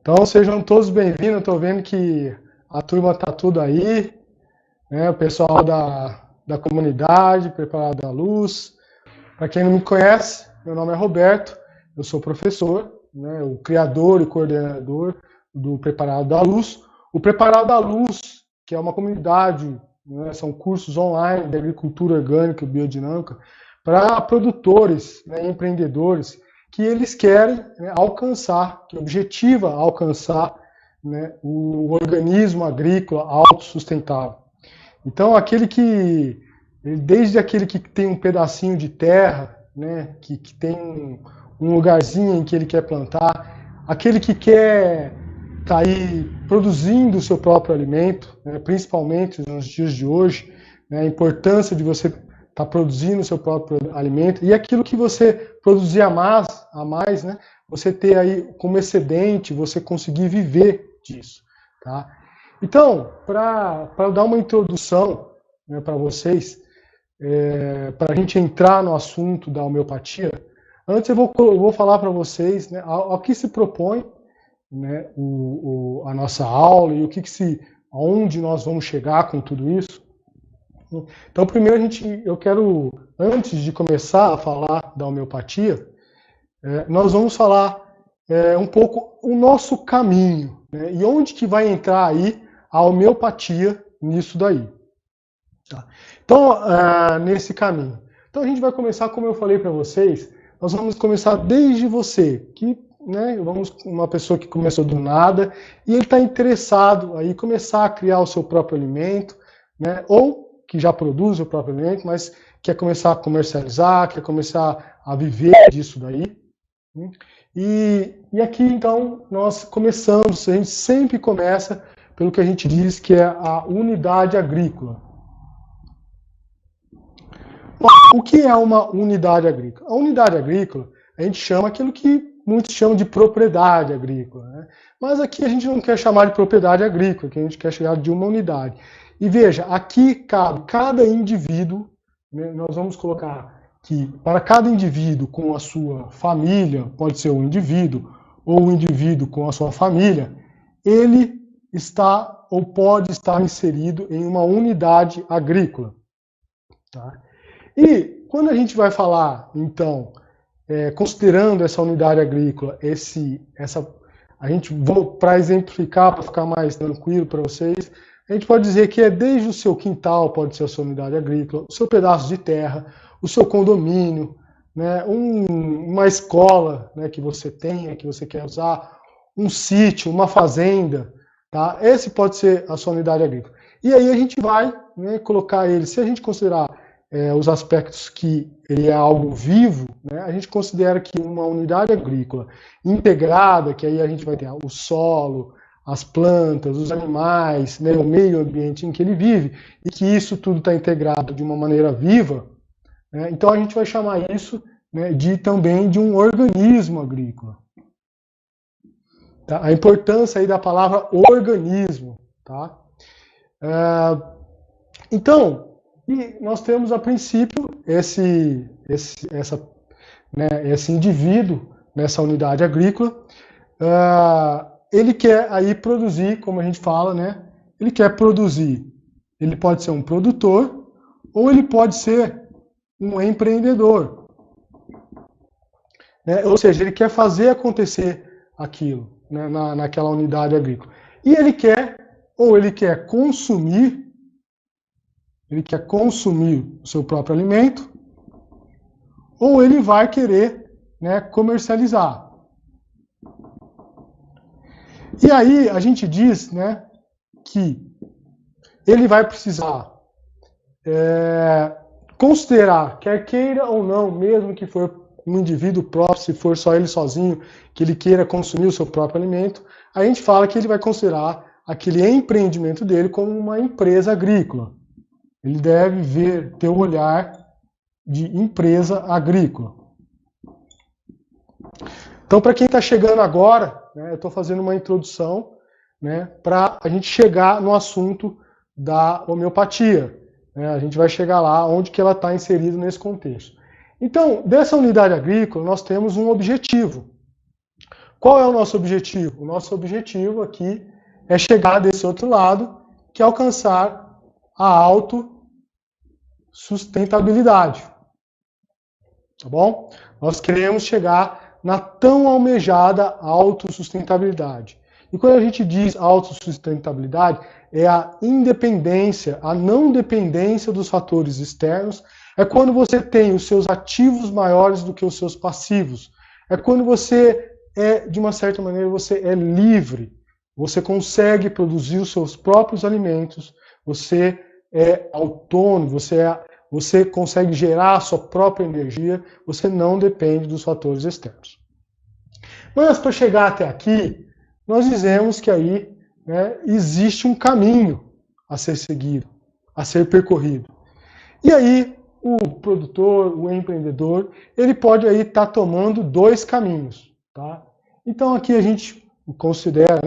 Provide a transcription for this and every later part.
Então sejam todos bem-vindos. Estou vendo que a turma está tudo aí, né? O pessoal da comunidade, Preparado da Luz. Para quem não me conhece, meu nome é Roberto, eu sou professor, né? O criador e coordenador do Preparado da Luz. O Preparado da Luz, que é uma comunidade, né? São cursos online de agricultura orgânica e biodinâmica para produtores, né? Empreendedores que eles querem, né, alcançar, que objetiva alcançar, né, o organismo agrícola autossustentável. Então, desde aquele que tem um pedacinho de terra, né, que tem um lugarzinho em que ele quer plantar, aquele que quer estar aí produzindo o seu próprio alimento, né, principalmente nos dias de hoje, né, a importância de você estar produzindo o seu próprio alimento, e aquilo que você produzir a mais, né, você ter aí como excedente, você conseguir viver disso. Tá? Então, para dar uma introdução, né, para vocês, para a gente entrar no assunto da homeopatia, antes eu vou falar para vocês, né, ao que se propõe, né, a nossa aula e aonde nós vamos chegar com tudo isso. Então, primeiro eu quero, antes de começar a falar da homeopatia, nós vamos falar um pouco o nosso caminho, né, e onde que vai entrar aí a homeopatia nisso daí. Tá? Então, nesse caminho. Então, a gente vai começar, como eu falei para vocês, nós vamos começar desde você, né, uma pessoa que começou do nada e ele está interessado aí começar a criar o seu próprio alimento, né, ou que já produz o próprio alimento, mas quer começar a comercializar, quer começar a viver disso daí. E aqui, então, nós começamos, a gente sempre começa pelo que a gente diz que é a unidade agrícola. O que é uma unidade agrícola? A unidade agrícola, a gente chama aquilo que muitos chamam de propriedade agrícola, né? Mas aqui a gente não quer chamar de propriedade agrícola, que a gente quer chamar de uma unidade. E veja, aqui cabe cada indivíduo, né, nós vamos colocar que para cada indivíduo com a sua família, pode ser um indivíduo, ou um indivíduo com a sua família, ele está ou pode estar inserido em uma unidade agrícola. Tá? E quando a gente vai falar, então, considerando essa unidade agrícola, a gente, para exemplificar, para ficar mais tranquilo para vocês, a gente pode dizer que é desde o seu quintal, pode ser a sua unidade agrícola, o seu pedaço de terra, o seu condomínio, né, uma escola, né, que você tenha, que você quer usar, um sítio, uma fazenda, tá? Esse pode ser a sua unidade agrícola. E aí a gente vai, né, colocar ele, se a gente considerar os aspectos que ele é algo vivo, né, a gente considera que uma unidade agrícola integrada, que aí a gente vai ter o solo, as plantas, os animais, né, o meio ambiente em que ele vive, e que isso tudo está integrado de uma maneira viva, né, então a gente vai chamar isso, né, também de um organismo agrícola. Tá? A importância aí da palavra organismo. Tá? Então, e nós temos a princípio esse indivíduo nessa unidade agrícola. Ele quer aí produzir, como a gente fala, né? Ele quer produzir. Ele pode ser um produtor ou ele pode ser um empreendedor. Né? Ou seja, ele quer fazer acontecer aquilo, né, naquela unidade agrícola. E ele quer consumir o seu próprio alimento, ou ele vai querer, né, comercializar. E aí a gente diz, né, que ele vai precisar considerar, quer queira ou não, mesmo que for um indivíduo próprio, se for só ele sozinho, que ele queira consumir o seu próprio alimento, a gente fala que ele vai considerar aquele empreendimento dele como uma empresa agrícola. Ele deve ter o olhar de empresa agrícola. Então, para quem está chegando agora, né, eu estou fazendo uma introdução, né, para a gente chegar no assunto da homeopatia. Né, a gente vai chegar lá onde que ela está inserida nesse contexto. Então, dessa unidade agrícola, nós temos um objetivo. qual é o nosso objetivo? O nosso objetivo aqui é chegar desse outro lado, que é alcançar a autossustentabilidade. Tá bom? Nós queremos chegar na tão almejada autossustentabilidade. E quando a gente diz autossustentabilidade, é a independência, a não dependência dos fatores externos. É quando você tem os seus ativos maiores do que os seus passivos. É quando você de uma certa maneira, você é livre. Você consegue produzir os seus próprios alimentos. Você é autônomo. Você consegue gerar a sua própria energia. Você não depende dos fatores externos. Mas para chegar até aqui, nós dizemos que aí existe um caminho a ser seguido, a ser percorrido. E aí, o produtor, o empreendedor, ele pode aí estar tomando dois caminhos. Tá? Então aqui a gente considera,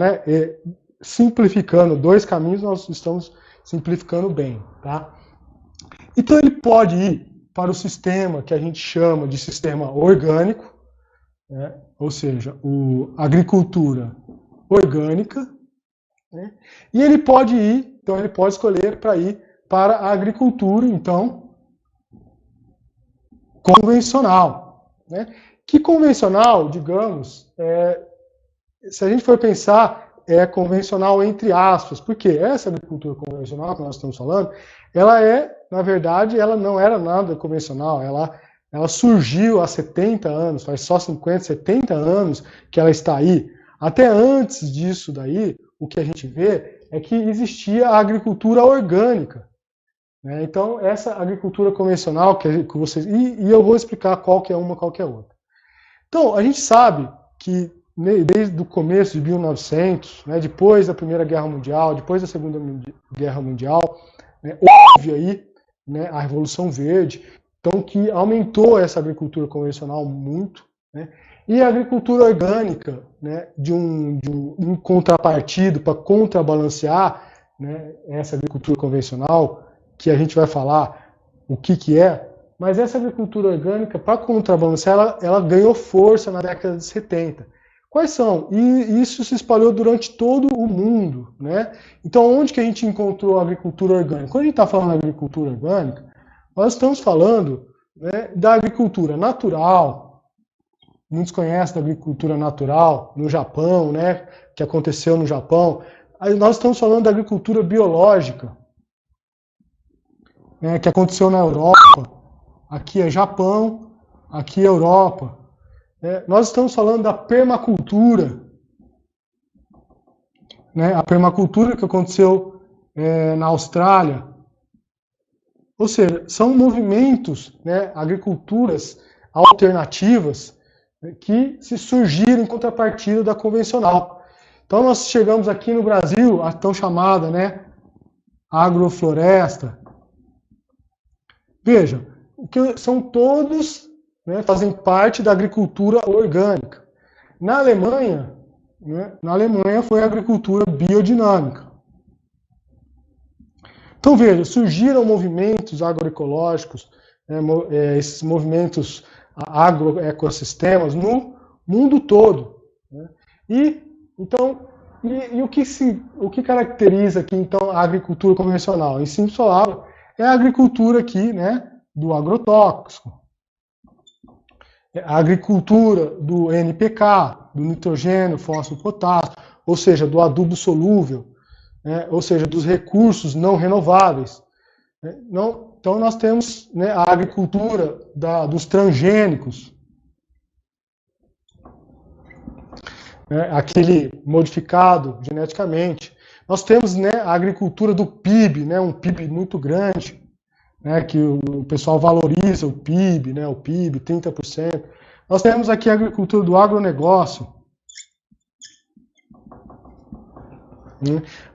simplificando dois caminhos, nós estamos simplificando bem. Tá? Então ele pode ir para o sistema que a gente chama de sistema orgânico, ou seja, a agricultura orgânica, e ele pode ir, então ele pode escolher para ir para a agricultura, então, convencional. Que convencional, digamos, se a gente for pensar, é convencional entre aspas, porque essa agricultura convencional que nós estamos falando, ela na verdade, ela não era nada convencional, ela surgiu há 70 anos, faz só 50, 70 anos que ela está aí. Até antes disso daí, o que a gente vê é que existia a agricultura orgânica. Então, essa agricultura convencional que vocês... E eu vou explicar qual que é uma, qual que é outra. Então, a gente sabe que desde o começo de 1900, depois da Primeira Guerra Mundial, depois da Segunda Guerra Mundial, houve aí a Revolução Verde, então que aumentou essa agricultura convencional muito, e a agricultura orgânica, de um contrapartido para contrabalancear essa agricultura convencional, que a gente vai falar o que é, mas essa agricultura orgânica, para contrabalancear, ela ganhou força na década de 70. Quais são? E isso se espalhou durante todo o mundo. Então, onde que a gente encontrou a agricultura orgânica? Quando a gente está falando de agricultura orgânica, nós estamos falando da agricultura natural. Muitos conhecem da agricultura natural no Japão, que aconteceu no Japão. Aí nós estamos falando da agricultura biológica, que aconteceu na Europa. Aqui é Japão, aqui é Europa. Nós estamos falando da permacultura. A permacultura que aconteceu na Austrália. Ou seja, são movimentos, agriculturas alternativas que se surgiram em contrapartida da convencional. Então nós chegamos aqui no Brasil a tão chamada agrofloresta. Veja, são todos fazem parte da agricultura orgânica. Na Alemanha foi a agricultura biodinâmica. Então veja, surgiram movimentos agroecológicos, esses movimentos agroecossistemas no mundo todo. E o que caracteriza aqui então a agricultura convencional? Em simples palavras, é a agricultura aqui, do agrotóxico. A agricultura do NPK, do nitrogênio, fósforo, potássio, ou seja, do adubo solúvel, ou seja, dos recursos não renováveis. Então nós temos a agricultura dos transgênicos, aquele modificado geneticamente. Nós temos a agricultura do PIB, um PIB muito grande, que o pessoal valoriza o PIB, o PIB, 30%. Nós temos aqui a agricultura do agronegócio.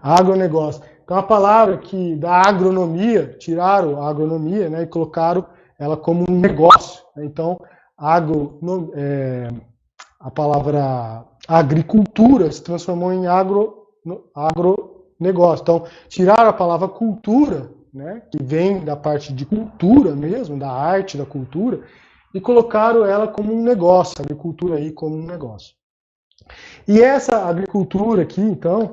Agronegócio. Então a palavra que da agronomia, tiraram a agronomia e colocaram ela como um negócio. Então a palavra agricultura se transformou em agronegócio. Então tiraram a palavra cultura, que vem da parte de cultura mesmo, da arte, da cultura, e colocaram ela como um negócio, a agricultura aí como um negócio. E essa agricultura aqui, então,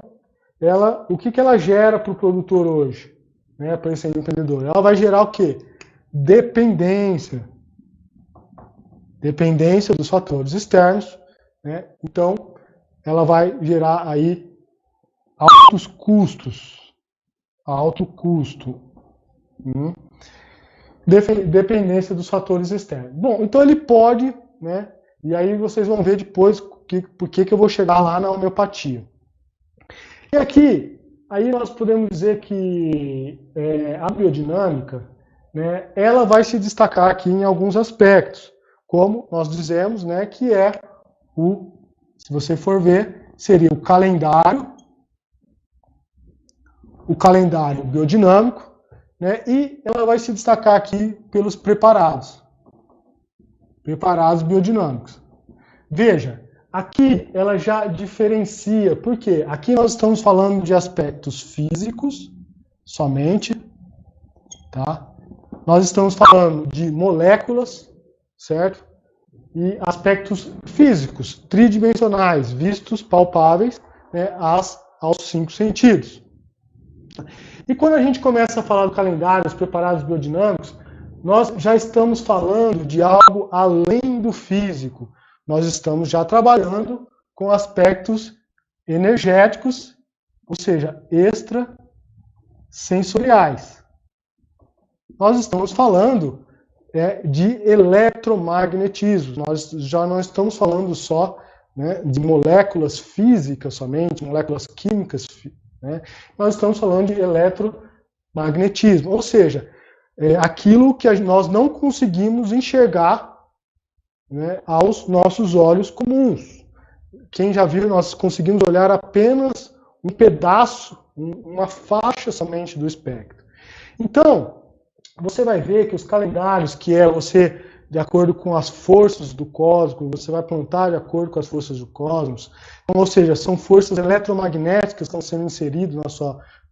o que ela gera para o produtor hoje? Né, para esse empreendedor? Ela vai gerar o quê? Dependência. Dependência dos fatores externos. Né? Então, ela vai gerar aí altos custos. Alto custo. Dependência dos fatores externos. Bom, então ele pode, né? E aí vocês vão ver depois por que eu vou chegar lá na homeopatia. E aqui, aí nós podemos dizer que a biodinâmica, né, ela vai se destacar aqui em alguns aspectos, como nós dizemos, né, que é se você for ver, seria o calendário biodinâmico, né, e ela vai se destacar aqui pelos preparados biodinâmicos. Veja, aqui ela já diferencia, por quê? Aqui nós estamos falando de aspectos físicos somente, tá? Nós estamos falando de moléculas, certo? E aspectos físicos, tridimensionais, vistos, palpáveis, né, aos 5 sentidos. E quando a gente começa a falar do calendário, os preparados biodinâmicos, nós já estamos falando de algo além do físico. Nós estamos já trabalhando com aspectos energéticos, ou seja, extrasensoriais. Nós estamos falando de eletromagnetismo. Nós já não estamos falando só, né, de moléculas físicas somente, moléculas químicas, né? Nós estamos falando de eletromagnetismo, ou seja, aquilo que nós não conseguimos enxergar, né, aos nossos olhos comuns. Quem já viu, nós conseguimos olhar apenas um pedaço, uma faixa somente do espectro. Então, você vai ver que os calendários, que é você, de acordo com as forças do cosmos, você vai plantar de acordo com as forças do cosmos, então, ou seja, são forças eletromagnéticas que estão sendo inseridas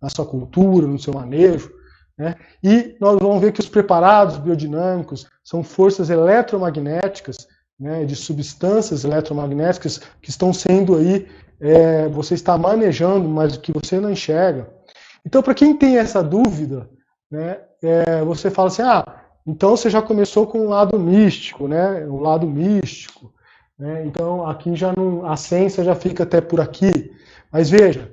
na sua cultura, no seu manejo, né? E nós vamos ver que os preparados biodinâmicos são forças eletromagnéticas, né, de substâncias eletromagnéticas que estão sendo aí, você está manejando, mas que você não enxerga. Então, para quem tem essa dúvida, né, você fala assim, então você já começou com o lado místico, né, o lado místico, né, então aqui já não, a ciência já fica até por aqui. Mas veja,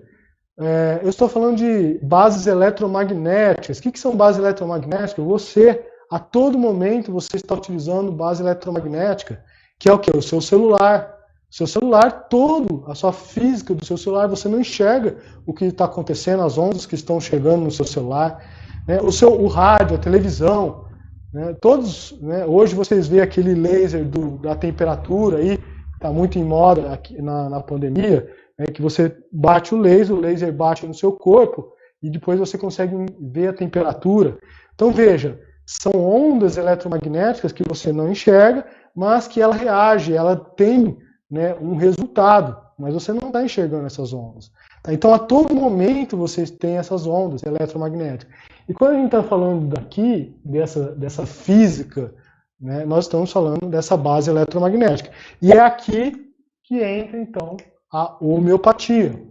eu estou falando de bases eletromagnéticas. O que são bases eletromagnéticas? Você, a todo momento, você está utilizando base eletromagnética, que é o quê? O seu celular. O seu celular todo, a sua física do seu celular, você não enxerga o que está acontecendo, as ondas que estão chegando no seu celular. Né? O rádio, a televisão, né? Todos, né? Hoje vocês veem aquele laser da temperatura aí, está muito em moda aqui na pandemia, que você bate o laser bate no seu corpo e depois você consegue ver a temperatura. Então veja, são ondas eletromagnéticas que você não enxerga, mas que ela reage, ela tem, né, um resultado, mas você não está enxergando essas ondas. Tá? Então a todo momento você tem essas ondas eletromagnéticas. E quando a gente está falando daqui, dessa física, né, nós estamos falando dessa base eletromagnética. E é aqui que entra então a homeopatia.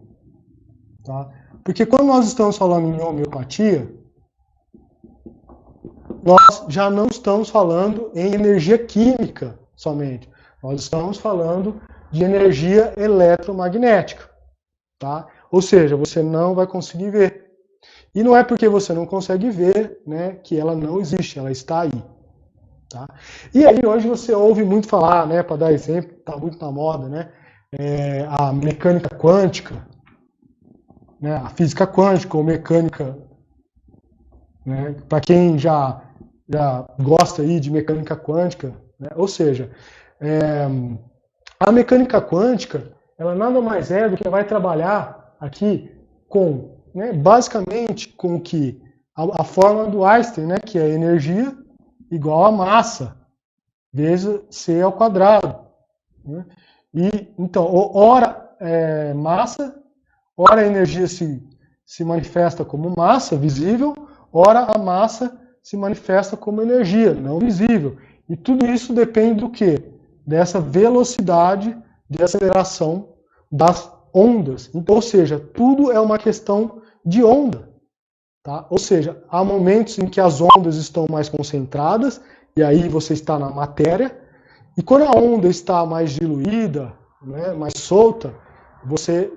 Tá? Porque quando nós estamos falando em homeopatia, nós já não estamos falando em energia química somente. Nós estamos falando de energia eletromagnética. Tá? Ou seja, você não vai conseguir ver. E não é porque você não consegue ver, né, que ela não existe, ela está aí. Tá? E aí hoje você ouve muito falar, né, para dar exemplo, está muito na moda, né, a mecânica quântica, né, a física quântica ou mecânica, né, para quem já gosta aí de mecânica quântica, né, ou seja, a mecânica quântica, ela nada mais é do que vai trabalhar aqui com, né, basicamente com que a fórmula do Einstein, né, que é energia igual a massa vezes c ao quadrado, né? E então, ora massa, ora a energia se manifesta como massa visível, ora a massa se manifesta como energia não visível. E tudo isso depende do quê? Dessa velocidade de aceleração das ondas. Então, ou seja, tudo é uma questão de onda. Tá? Ou seja, há momentos em que as ondas estão mais concentradas, e aí você está na matéria, e quando a onda está mais diluída, né, mais solta, você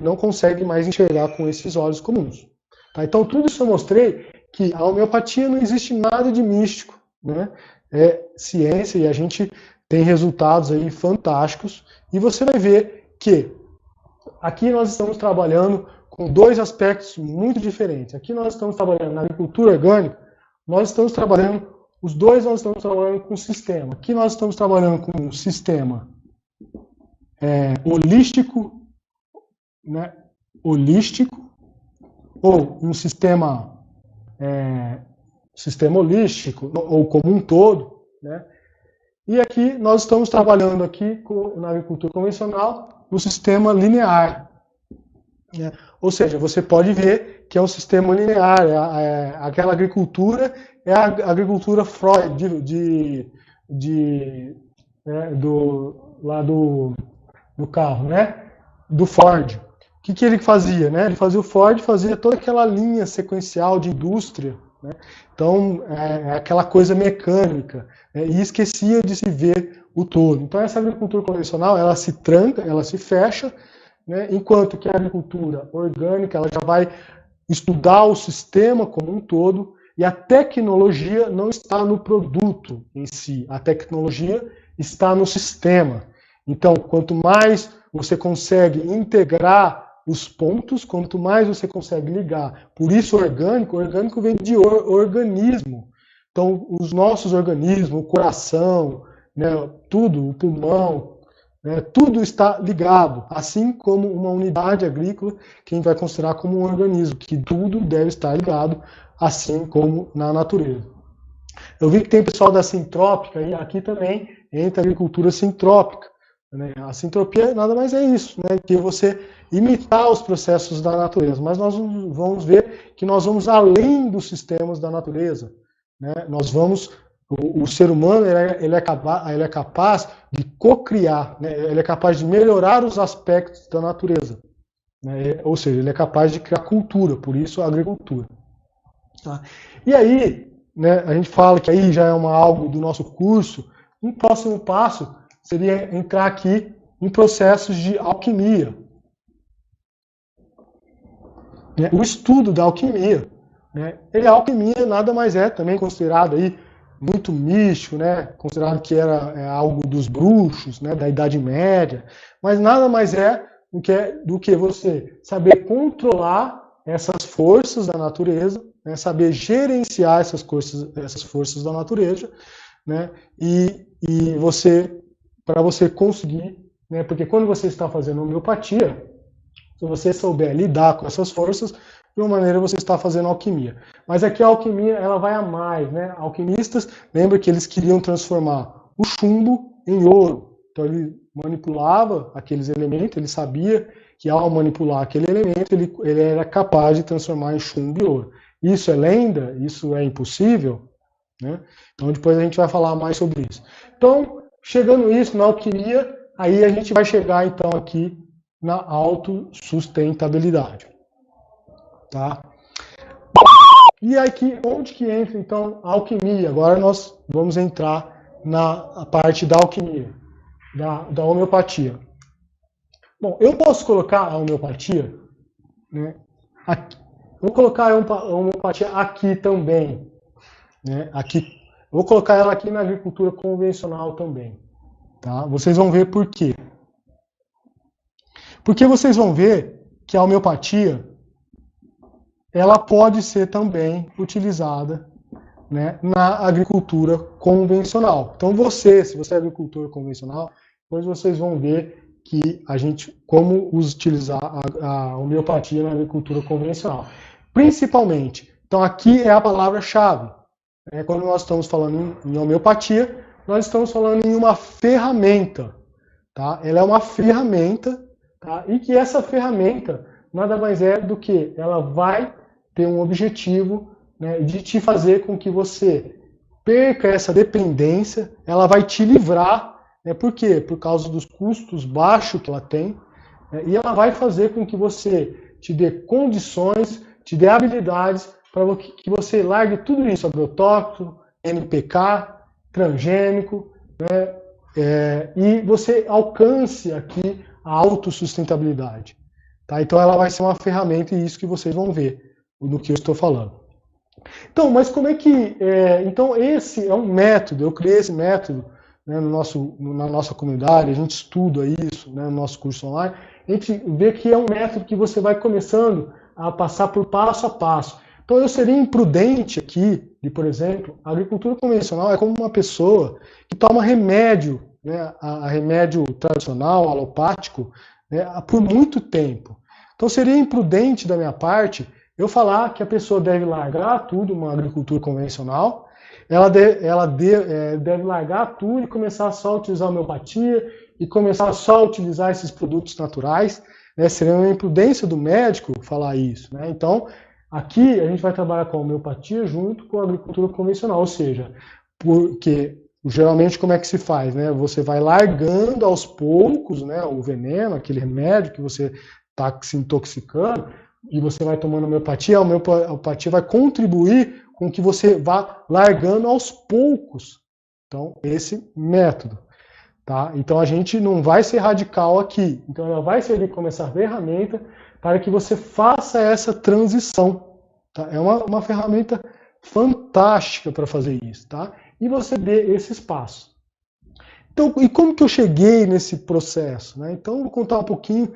não consegue mais enxergar com esses olhos comuns. Tá? Então, tudo isso eu mostrei que a homeopatia não existe nada de místico. Né? É ciência e a gente tem resultados aí fantásticos. E você vai ver que aqui nós estamos trabalhando com dois aspectos muito diferentes. Aqui nós estamos trabalhando na agricultura orgânica, nós estamos trabalhando, os dois nós estamos trabalhando com sistema. Aqui nós estamos trabalhando com um sistema holístico, né? Holístico, ou um sistema holístico, ou como um todo, né? E aqui nós estamos trabalhando aqui na agricultura convencional no sistema linear. Né? Ou seja, você pode ver que é um sistema linear, aquela agricultura é a agricultura Freud do carro, né? Do Ford. O que ele fazia? Né? Ele fazia o Ford, fazia toda aquela linha sequencial de indústria. Né? Então, é aquela coisa mecânica, né? E esquecia de se ver o todo. Então, essa agricultura convencional, ela se tranca, ela se fecha, né? Enquanto que a agricultura orgânica, ela já vai estudar o sistema como um todo, e a tecnologia não está no produto em si, a tecnologia está no sistema. Então, quanto mais você consegue integrar os pontos, quanto mais você consegue ligar. Por isso, orgânico vem de organismo. Então, os nossos organismos, o coração, né, tudo, o pulmão, né, tudo está ligado. Assim como uma unidade agrícola, que a gente vai considerar como um organismo, que tudo deve estar ligado, assim como na natureza. Eu vi que tem pessoal da sintrópica, e aqui também entra a agricultura sintrópica. Né? A sintropia nada mais é isso, né? Que você imitar os processos da natureza. Mas nós vamos ver que nós vamos além dos sistemas da natureza. Né? O ser humano ele é capaz de cocriar, né? Ele é capaz de melhorar os aspectos da natureza. Né? Ou seja, ele é capaz de criar cultura, por isso a agricultura. Tá? E aí, né, a gente fala que aí já é algo do nosso curso. Um próximo passo seria entrar aqui em processos de alquimia. O estudo da alquimia. Né? A alquimia nada mais é também considerado aí muito místico, né? Considerado que era algo dos bruxos, né? Da Idade Média, mas nada mais é do que você saber controlar essas forças da natureza, né? Saber gerenciar essas forças da natureza, né? E para você conseguir, né? Porque quando você está fazendo homeopatia, se você souber lidar com essas forças, de uma maneira você está fazendo alquimia. Mas aqui a alquimia ela vai a mais, né? Alquimistas, lembra que eles queriam transformar o chumbo em ouro. Então ele manipulava aqueles elementos, ele sabia que ao manipular aquele elemento ele era capaz de transformar em chumbo e ouro. Isso é lenda? Isso é impossível? Né? Então depois a gente vai falar mais sobre isso. Então, chegando isso na alquimia, aí a gente vai chegar então aqui na autossustentabilidade. Tá? E aqui, onde que entra então a alquimia? Agora nós vamos entrar na parte da alquimia, da homeopatia. Bom, eu posso colocar a homeopatia, né, aqui. Vou colocar a homeopatia aqui também. Né, aqui. Vou colocar ela aqui na agricultura convencional também. Tá? Vocês vão ver por quê. Porque vocês vão ver que a homeopatia ela pode ser também utilizada, né, na agricultura convencional. Então se você é agricultor convencional, depois vocês vão ver que como utilizar a homeopatia na agricultura convencional. Principalmente, então aqui é a palavra-chave. Né, quando nós estamos falando em homeopatia, nós estamos falando em uma ferramenta. Tá? Ela é uma ferramenta, tá? E que essa ferramenta nada mais é do que ela vai ter um objetivo, né, de te fazer com que você perca essa dependência, ela vai te livrar, Por quê? Por causa dos custos baixos que ela tem, e ela vai fazer com que você te dê condições, te dê habilidades para que você largue tudo isso, agrotóxico, NPK, transgênico, né? E você alcance aqui a autossustentabilidade. Tá? Então ela vai ser uma ferramenta e isso que vocês vão ver no que eu estou falando. Então, mas como é que... então esse é um método, eu criei esse método, né, na nossa comunidade, a gente estuda isso, né, no nosso curso online, a gente vê que é um método que você vai começando a passar por passo a passo. Então eu seria imprudente aqui, de, por exemplo, a agricultura convencional é como uma pessoa que toma remédio, né, a remédio tradicional, alopático, né, por muito tempo. Então seria imprudente da minha parte eu falar que a pessoa deve largar tudo, uma agricultura convencional, ela deve largar tudo e começar só a utilizar a homeopatia e começar só a utilizar esses produtos naturais. Né? Seria uma imprudência do médico falar isso. Né? Então, aqui a gente vai trabalhar com a homeopatia junto com a agricultura convencional, ou seja, porque geralmente como é que se faz? Né? Você vai largando aos poucos, né, o veneno, aquele remédio que você está se intoxicando, e você vai tomando homeopatia, a homeopatia vai contribuir com que você vá largando aos poucos. Então, esse método. Tá? Então, a gente não vai ser radical aqui. Então, ela vai servir como essa ferramenta para que você faça essa transição. Tá? É uma ferramenta fantástica para fazer isso. Tá? E você dê esses passos. Então, e como que eu cheguei nesse processo? Né? Então, eu vou contar um pouquinho.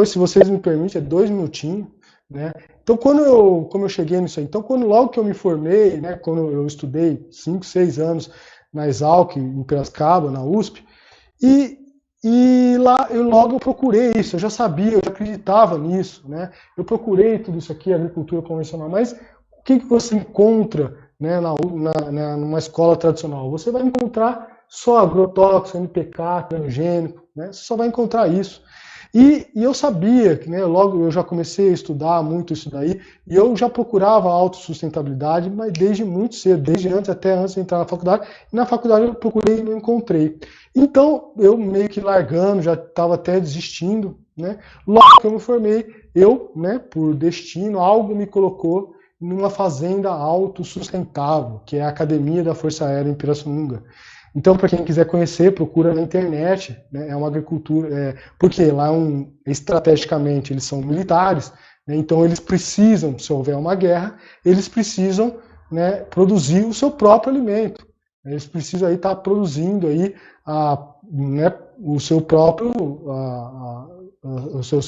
Se vocês me permitem, 2 minutinhos, né? Então, como eu cheguei nisso aí? Então, logo que eu me formei, né, quando eu estudei 5, 6 anos na Exalc, em Piracicaba, na USP, e lá logo eu procurei isso, eu já sabia, eu já acreditava nisso, né? Eu procurei tudo isso aqui, agricultura convencional, mas o que você encontra, né, numa escola tradicional? Você vai encontrar só agrotóxico, NPK, transgênico, né? Você só vai encontrar isso. E eu sabia que, né, logo eu já comecei a estudar muito isso daí, e eu já procurava autossustentabilidade, mas desde muito cedo, até antes de entrar na faculdade, e na faculdade eu procurei e não encontrei. Então, eu meio que largando, já estava até desistindo, né? Logo que eu me formei, né, por destino, algo me colocou numa fazenda autossustentável, que é a Academia da Força Aérea em Pirassununga. Então, para quem quiser conhecer, procura na internet, né? É uma agricultura, porque lá estrategicamente eles são militares, né? Então eles precisam, se houver uma guerra, eles precisam, né, produzir o seu próprio alimento. Eles precisam aí estar produzindo aí né, os seus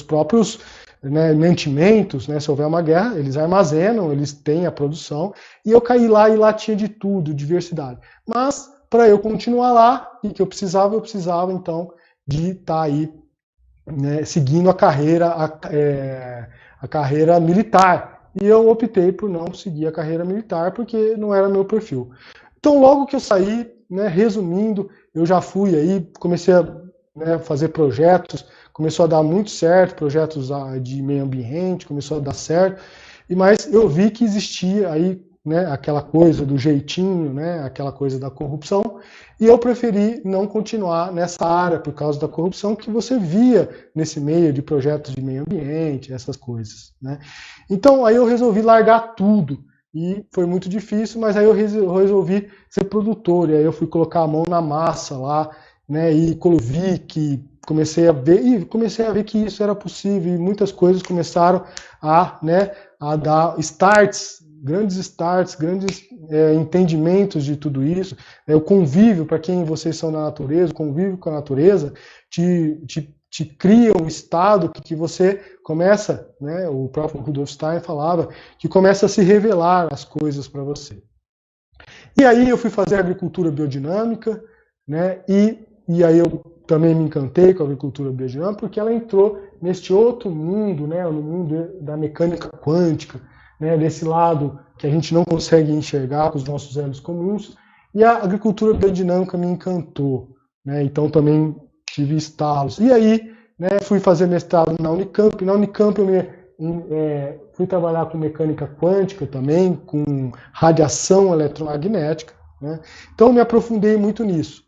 próprios, né, mantimentos, né? Se houver uma guerra, eles armazenam, eles têm a produção. E eu caí lá e lá tinha de tudo, diversidade. Mas para eu continuar lá, o que eu precisava então de estar aí, né, seguindo a carreira militar. E eu optei por não seguir a carreira militar porque não era meu perfil. Então, logo que eu saí, né, resumindo, eu já fui aí, comecei a, né, fazer projetos, começou a dar muito certo, projetos de meio ambiente, começou a dar certo, mas eu vi que existia aí, né, aquela coisa do jeitinho, né, aquela coisa da corrupção, e eu preferi não continuar nessa área por causa da corrupção que você via nesse meio de projetos de meio ambiente, essas coisas, né? Então aí eu resolvi largar tudo, e foi muito difícil, mas aí eu resolvi ser produtor, e aí eu fui colocar a mão na massa lá, né, e vi que comecei a ver que isso era possível, e muitas coisas começaram né, a dar grandes entendimentos de tudo isso. O convívio, para quem vocês são na natureza, o convívio com a natureza te cria um estado que você começa, né, o próprio Rudolf Steiner falava, que começa a se revelar as coisas para você. E aí eu fui fazer agricultura biodinâmica, né, e aí eu também me encantei com a agricultura biodinâmica, porque ela entrou neste outro mundo, né, no mundo da mecânica quântica, né, desse lado que a gente não consegue enxergar com os nossos olhos comuns, e a agricultura biodinâmica me encantou, né, então também tive estalos. E aí, né, fui fazer mestrado na Unicamp eu fui trabalhar com mecânica quântica também, com radiação eletromagnética, né, então eu me aprofundei muito nisso.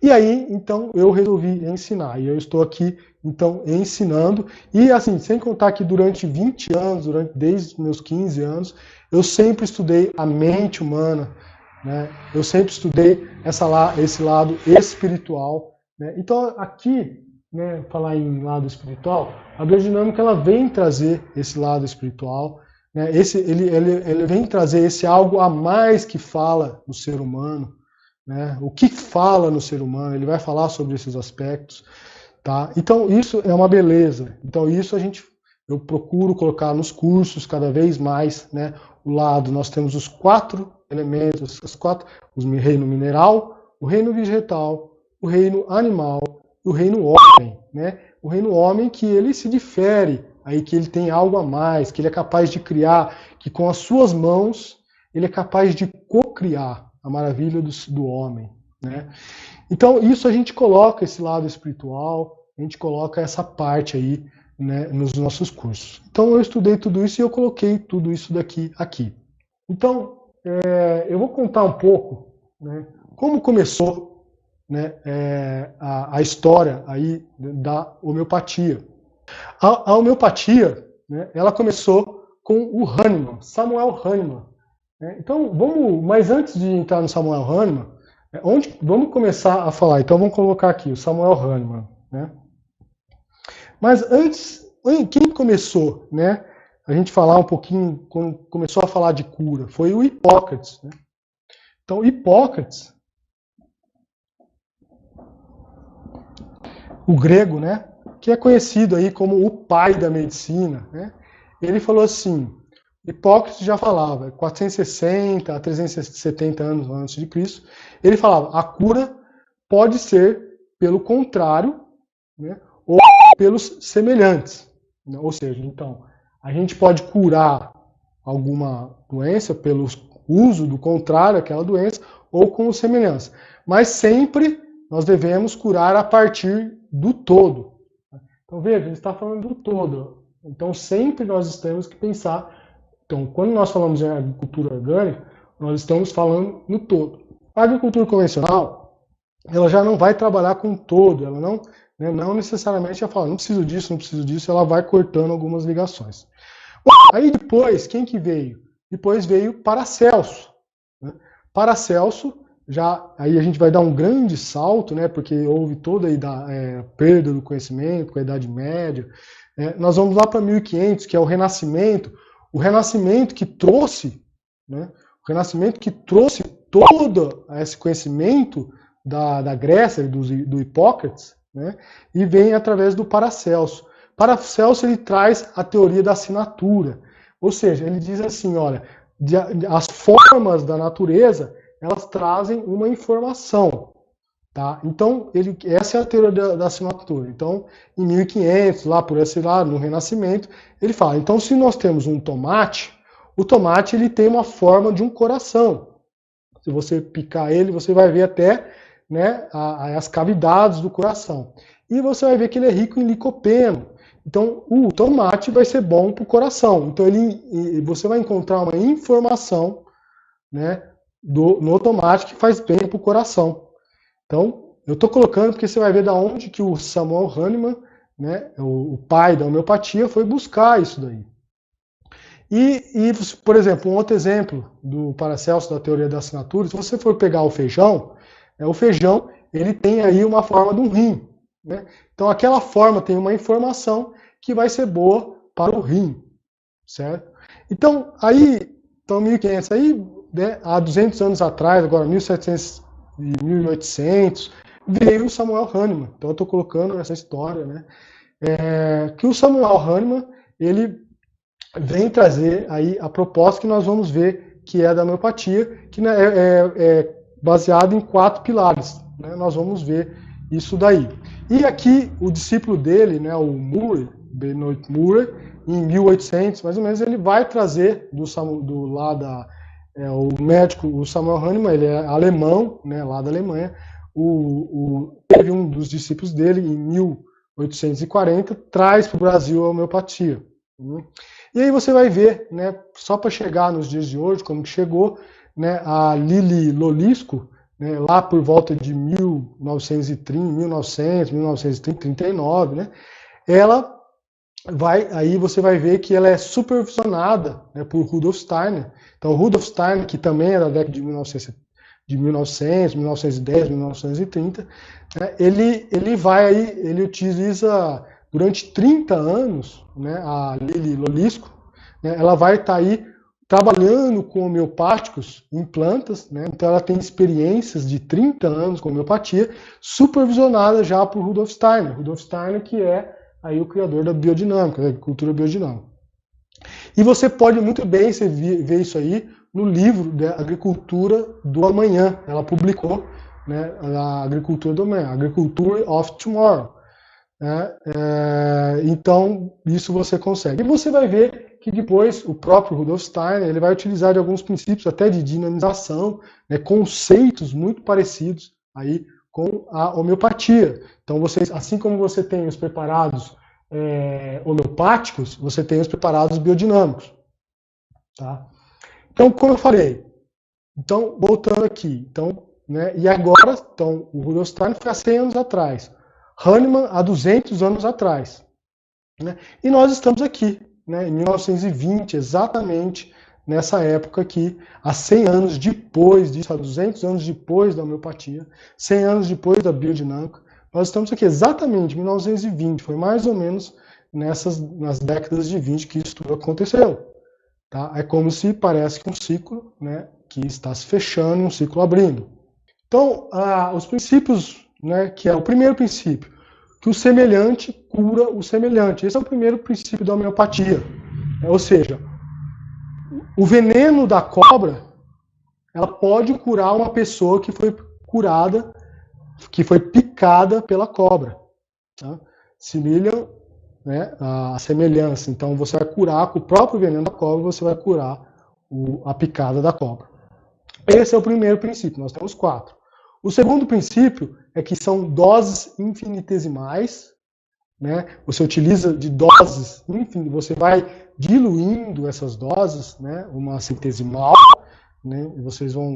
E aí, então, eu resolvi ensinar. E eu estou aqui, então, ensinando. E, assim, sem contar que durante 20 anos, desde os meus 15 anos, eu sempre estudei a mente humana, né? Eu sempre estudei esse lado espiritual, né? Então, aqui, né, falar em lado espiritual, a biodinâmica ela vem trazer esse lado espiritual, né? Ele vem trazer esse algo a mais que fala no ser humano, né? O que fala no ser humano, ele vai falar sobre esses aspectos, tá? Então isso é uma beleza. Então isso eu procuro colocar nos cursos cada vez mais, né? O lado nós temos os 4 elementos, o reino mineral, o reino vegetal, o reino animal, o reino homem, né? O reino homem que ele se difere, aí que ele tem algo a mais, que ele é capaz de criar, que com as suas mãos ele é capaz de co-criar a maravilha do homem, né? Então isso a gente coloca esse lado espiritual, a gente coloca essa parte aí, né, nos nossos cursos. Então eu estudei tudo isso e eu coloquei tudo isso daqui aqui. Então eu vou contar um pouco, né, como começou, né, a história aí da homeopatia. A homeopatia, né, ela começou com o Hahnemann, Samuel Hahnemann. Né? Então mas antes de entrar no Samuel Hahnemann, vamos começar a falar. Então vamos colocar aqui o Samuel Hahnemann, né? Mas antes, quem começou, né? A gente falar um pouquinho, quando começou a falar de cura, foi o Hipócrates. Né? Então Hipócrates, o grego, né? Que é conhecido aí como o pai da medicina, né? Ele falou assim, Hipócrates já falava, 460 a 370 anos antes de Cristo, ele falava, a cura pode ser pelo contrário, né, ou pelos semelhantes. Ou seja, então, a gente pode curar alguma doença pelo uso do contrário àquela doença ou com semelhança. Mas sempre nós devemos curar a partir do todo. Então, veja, ele está falando do todo. Então, sempre nós temos que pensar. Então, quando nós falamos em agricultura orgânica, nós estamos falando no todo. A agricultura convencional, ela já não vai trabalhar com o todo, ela não necessariamente vai falar, não preciso disso, ela vai cortando algumas ligações. Bom, aí depois, quem que veio? Depois veio Paracelso. Né? Paracelso, aí a gente vai dar um grande salto, né, porque houve toda a perda do conhecimento com a Idade Média. Nós vamos lá para 1500, que é o Renascimento. O Renascimento que trouxe, né, todo esse conhecimento da Grécia, do Hipócrates, né, e vem através do Paracelso. Paracelso ele traz a teoria da assinatura, ou seja, ele diz assim, olha, as formas da natureza, elas trazem uma informação. Tá? Então, essa é a teoria da assinatura. Então, em 1500, lá por esse lado, no Renascimento, ele fala, então se nós temos um tomate, o tomate ele tem uma forma de um coração. Se você picar ele, você vai ver até, né, as cavidades do coração. E você vai ver que ele é rico em licopeno. Então, o tomate vai ser bom para o coração. Então, você vai encontrar uma informação, né, no tomate que faz bem para o coração. Então, eu estou colocando porque você vai ver da onde que o Samuel Hahnemann, né, o pai da homeopatia, foi buscar isso daí. E, por exemplo, um outro exemplo do Paracelso, da teoria da assinatura, se você for pegar o feijão ele tem aí uma forma de um rim. Né? Então, aquela forma tem uma informação que vai ser boa para o rim. Certo? Então, 1500, né, há 200 anos atrás, agora 1700 e 1800, veio o Samuel Hahnemann. Então eu estou colocando essa história, né? Que o Samuel Hahnemann, ele vem trazer aí a proposta que nós vamos ver que é da homeopatia, que é baseado em 4 pilares. Né? Nós vamos ver isso daí. E aqui o discípulo dele, né, o Murray, Benoit Murray, em 1800, mais ou menos, ele vai trazer o médico, o Samuel Hahnemann, ele é alemão, né, lá da Alemanha. Teve um dos discípulos dele, em 1840, traz para o Brasil a homeopatia. E aí você vai ver, né, só para chegar nos dias de hoje, como que chegou, né, a Lili Lolisco, né, lá por volta de 1930, 1900, 1939, né, ela aí você vai ver que ela é supervisionada, né, por Rudolf Steiner. Então, Rudolf Steiner, que também é da década de 1900, 1910, 1930, né, ele utiliza durante 30 anos, né, a Lili Lolisco, né, ela vai estar aí trabalhando com homeopáticos em plantas, né, então ela tem experiências de 30 anos com homeopatia, supervisionada já por Rudolf Steiner. Rudolf Steiner, que é aí o criador da biodinâmica, da agricultura biodinâmica. E você pode muito bem ver isso aí no livro da Agricultura do Amanhã. Ela publicou, né, a Agricultura do Amanhã, Agriculture of Tomorrow. Né? Então, isso você consegue. E você vai ver que depois o próprio Rudolf Steiner ele vai utilizar de alguns princípios até de dinamização, né, conceitos muito parecidos aí com a homeopatia. Então, vocês, assim como você tem os preparados homeopáticos, você tem os preparados biodinâmicos. Tá? Então, como eu falei, então, voltando aqui, então, né, e agora, então, o Rudolf Steiner foi há 100 anos atrás, Hahnemann há 200 anos atrás. Né, e nós estamos aqui, né, em 1920, exatamente nessa época aqui, há 100 anos depois disso, há 200 anos depois da homeopatia, 100 anos depois da biodinâmica, nós estamos aqui exatamente em 1920, foi mais ou menos nas décadas de 20 que isso tudo aconteceu. Tá? É como se parece que um ciclo, né, que está se fechando e um ciclo abrindo. Então, os princípios, né, que é o primeiro princípio, que o semelhante cura o semelhante. Esse é o primeiro princípio da homeopatia. Ou seja, o veneno da cobra, ela pode curar uma pessoa que foi curada, que foi picada pela cobra. Tá? Similar, né, a semelhança. Então, você vai curar com o próprio veneno da cobra, você vai curar a picada da cobra. Esse é o primeiro princípio, nós temos 4. O segundo princípio é que são doses infinitesimais, né? Você utiliza de doses infinitas, você vai diluindo essas doses, né? Uma centesimal, né?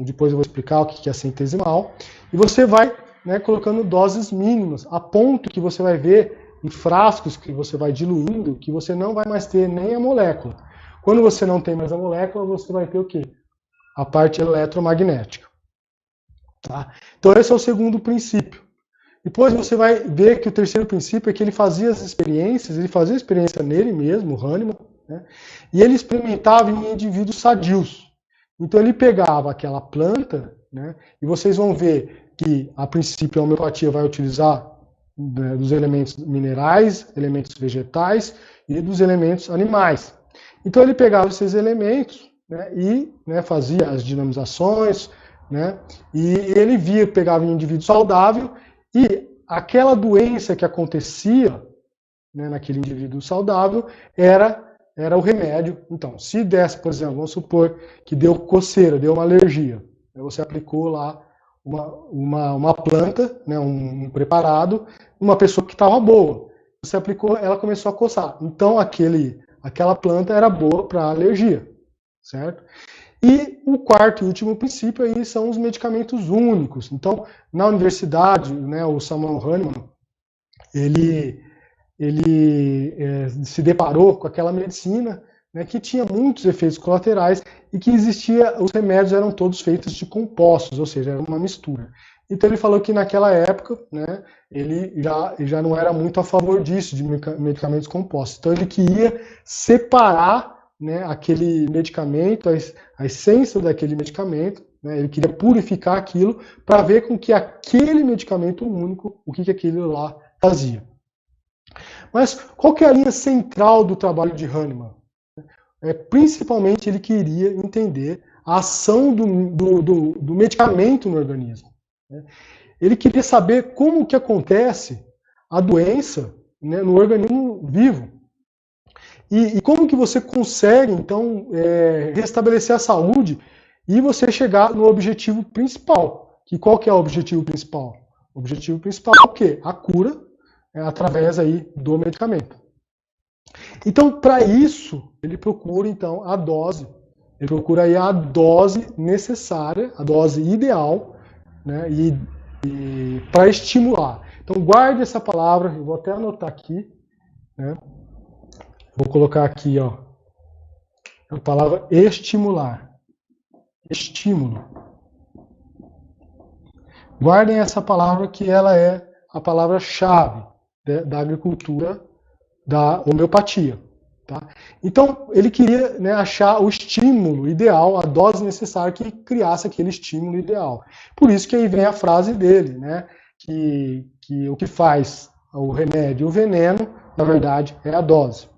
Depois eu vou explicar o que é centesimal, e você vai, né, colocando doses mínimas, a ponto que você vai ver em frascos que você vai diluindo, que você não vai mais ter nem a molécula. Quando você não tem mais a molécula, você vai ter o quê? A parte eletromagnética. Tá? Então esse é o segundo princípio. Depois você vai ver que o terceiro princípio é que ele fazia as experiências, ele fazia a experiência nele mesmo, o Hahnemann, né? E ele experimentava em indivíduos sadios. Então ele pegava aquela planta, né? E vocês vão ver que a princípio a homeopatia vai utilizar, né, dos elementos minerais, elementos vegetais e dos elementos animais. Então ele pegava esses elementos, né, e, né, fazia as dinamizações, né, e ele pegava um indivíduo saudável e aquela doença que acontecia, né, naquele indivíduo saudável era o remédio. Então, se desse, por exemplo, vamos supor que deu coceira, deu uma alergia, você aplicou lá uma planta, né, um preparado, uma pessoa que estava boa. Você aplicou, ela começou a coçar. Então, aquela planta era boa para alergia, certo? E o quarto e último princípio aí são os medicamentos únicos. Então, na universidade, né, o Samuel Hahnemann, ele se deparou com aquela medicina, né, que tinha muitos efeitos colaterais e que os remédios eram todos feitos de compostos, ou seja, era uma mistura. Então ele falou que naquela época, né, ele já não era muito a favor disso, de medicamentos compostos. Então ele queria separar, né, aquele medicamento, a essência daquele medicamento, né, ele queria purificar aquilo para ver com que aquele medicamento único, o que aquilo lá fazia. Mas qual que é a linha central do trabalho de Hahnemann? Principalmente ele queria entender a ação do medicamento no organismo. Ele queria saber como que acontece a doença, né, no organismo vivo. E como que você consegue, então, restabelecer a saúde e você chegar no objetivo principal. Qual que é o objetivo principal? O objetivo principal é o quê? A cura, através aí do medicamento. Então, para isso, ele procura então ele procura aí a dose necessária, a dose ideal, né, e para estimular. Então guarde essa palavra, eu vou até anotar aqui, né, vou colocar aqui, ó, a palavra estimular, estímulo. Guardem essa palavra que ela é a palavra-chave da agricultura, da homeopatia. Tá? Então, ele queria, né, achar o estímulo ideal, a dose necessária que criasse aquele estímulo ideal. Por isso que aí vem a frase dele, né, que o que faz o remédio e o veneno, na verdade, é a dose.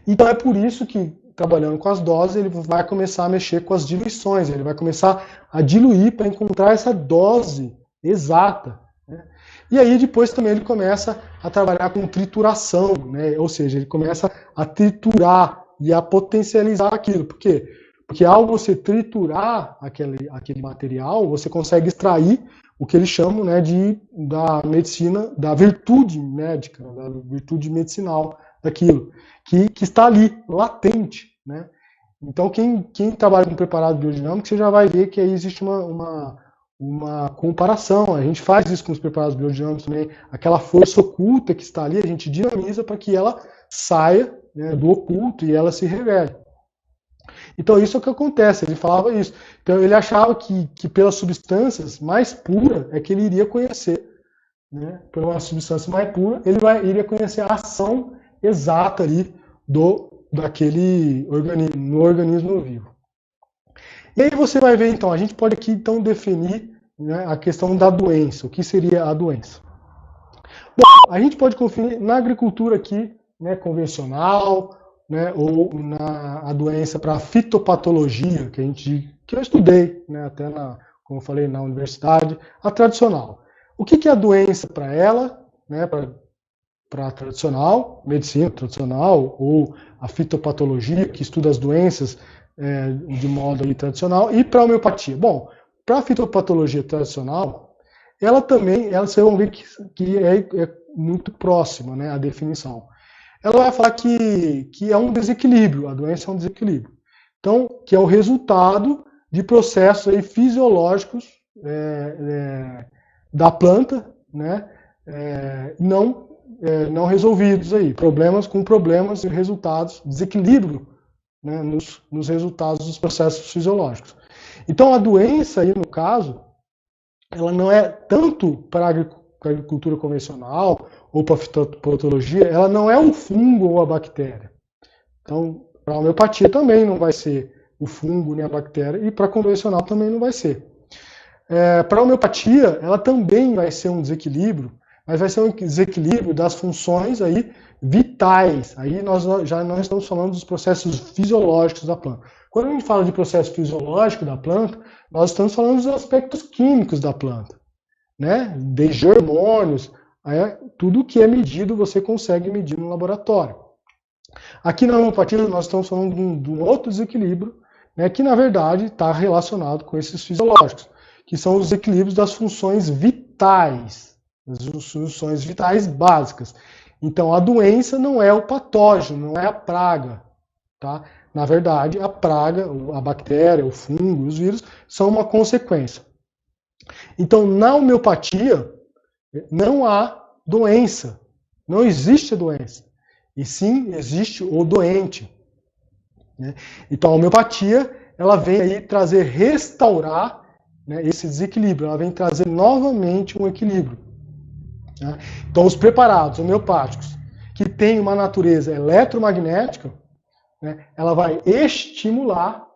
Então, é por isso que, trabalhando com as doses, ele vai começar a mexer com as diluições, ele vai começar a diluir para encontrar essa dose exata. Né? E aí depois também ele começa a trabalhar com trituração, né? Ou seja, ele começa a triturar e a potencializar aquilo. Por quê? Porque ao você triturar aquele material, você consegue extrair o que eles chamam, né, da medicina, da virtude médica, da virtude medicinal daquilo, que está ali, latente. Né? Então, quem trabalha com preparado biodinâmico, você já vai ver que aí existe uma comparação. A gente faz isso com os preparados biodinâmicos também. Aquela força oculta que está ali, a gente dinamiza para que ela saia, né, do oculto e ela se revele. Então, isso é o que acontece. Ele falava isso. Então, ele achava que pelas substâncias mais puras é que ele iria conhecer. Né? Por uma substância mais pura, ele iria conhecer a ação exata ali daquele organismo, no organismo vivo. E aí você vai ver, então, a gente pode aqui então definir, né, a questão da doença. O que seria a doença? Bom, a gente pode conferir na agricultura aqui, né, convencional, né, ou a doença para fitopatologia, que eu estudei, né, até como eu falei, na universidade, a tradicional. O que é a doença para ela, né, para a tradicional, medicina tradicional, ou a fitopatologia, que estuda as doenças de modo ali, tradicional, e para a homeopatia? Bom, para a fitopatologia tradicional, vocês vão ver que é muito próxima, né, a definição. Ela vai falar que é um desequilíbrio, a doença é um desequilíbrio. Então, que é o resultado de processos aí fisiológicos da planta, né, não resolvidos aí, problemas e resultados, desequilíbrio, né, nos resultados dos processos fisiológicos. Então a doença aí no caso, ela não é tanto para a agricultura convencional ou para a fitopatologia, ela não é o fungo ou a bactéria. Então para a homeopatia também não vai ser o fungo nem a bactéria e para a convencional também não vai ser. Para a homeopatia, ela também vai ser um desequilíbrio, mas vai ser um desequilíbrio das funções aí vitais. Aí nós estamos falando dos processos fisiológicos da planta. Quando a gente fala de processo fisiológico da planta, nós estamos falando dos aspectos químicos da planta, né? Desde hormônios, tudo que é medido você consegue medir no laboratório. Aqui na homeopatia nós estamos falando de um outro desequilíbrio, né, que na verdade está relacionado com esses fisiológicos, que são os equilíbrios das funções vitais, as funções vitais básicas. Então, a doença não é o patógeno, não é a praga. Tá? Na verdade, a praga, a bactéria, o fungo, os vírus, são uma consequência. Então, na homeopatia, não há doença. Não existe doença. E sim, existe o doente. Né? Então, a homeopatia, ela vem aí restaurar, né, esse desequilíbrio. Ela vem trazer novamente um equilíbrio. Né? Então, os preparados homeopáticos que têm uma natureza eletromagnética, né, ela vai estimular,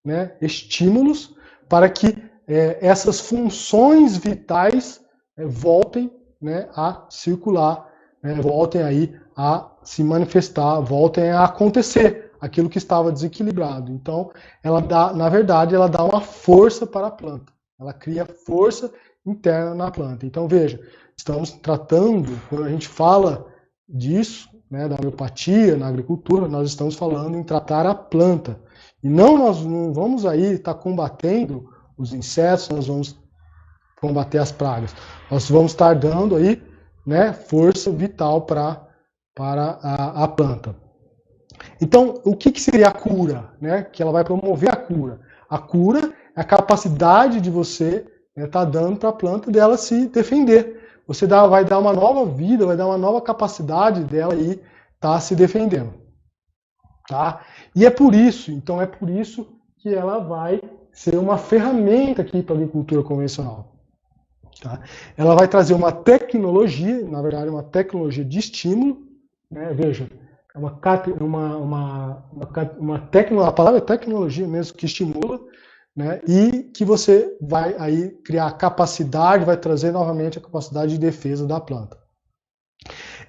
né, estímulos para que essas funções vitais voltem, né, a circular, né, voltem aí a se manifestar, voltem a acontecer aquilo que estava desequilibrado. Então, na verdade, ela dá uma força para a planta. Ela cria força interna na planta. Então, veja, estamos tratando, quando a gente fala disso, né, da homeopatia na agricultura, nós estamos falando em tratar a planta. E nós não vamos aí estar combatendo os insetos, nós vamos combater as pragas. Nós vamos estar dando aí, né, força vital para a planta. Então, o que seria a cura? Né? Que ela vai promover a cura. A cura é a capacidade de você está dando para a planta dela se defender. Você vai dar uma nova vida, vai dar uma nova capacidade dela aí estar se defendendo. Tá? E é por isso, então é por isso que ela vai ser uma ferramenta aqui para a agricultura convencional. Tá? Ela vai trazer uma tecnologia, na verdade uma tecnologia de estímulo, né? Veja, a palavra é tecnologia mesmo, que estimula, né? E que você vai aí criar capacidade, vai trazer novamente a capacidade de defesa da planta.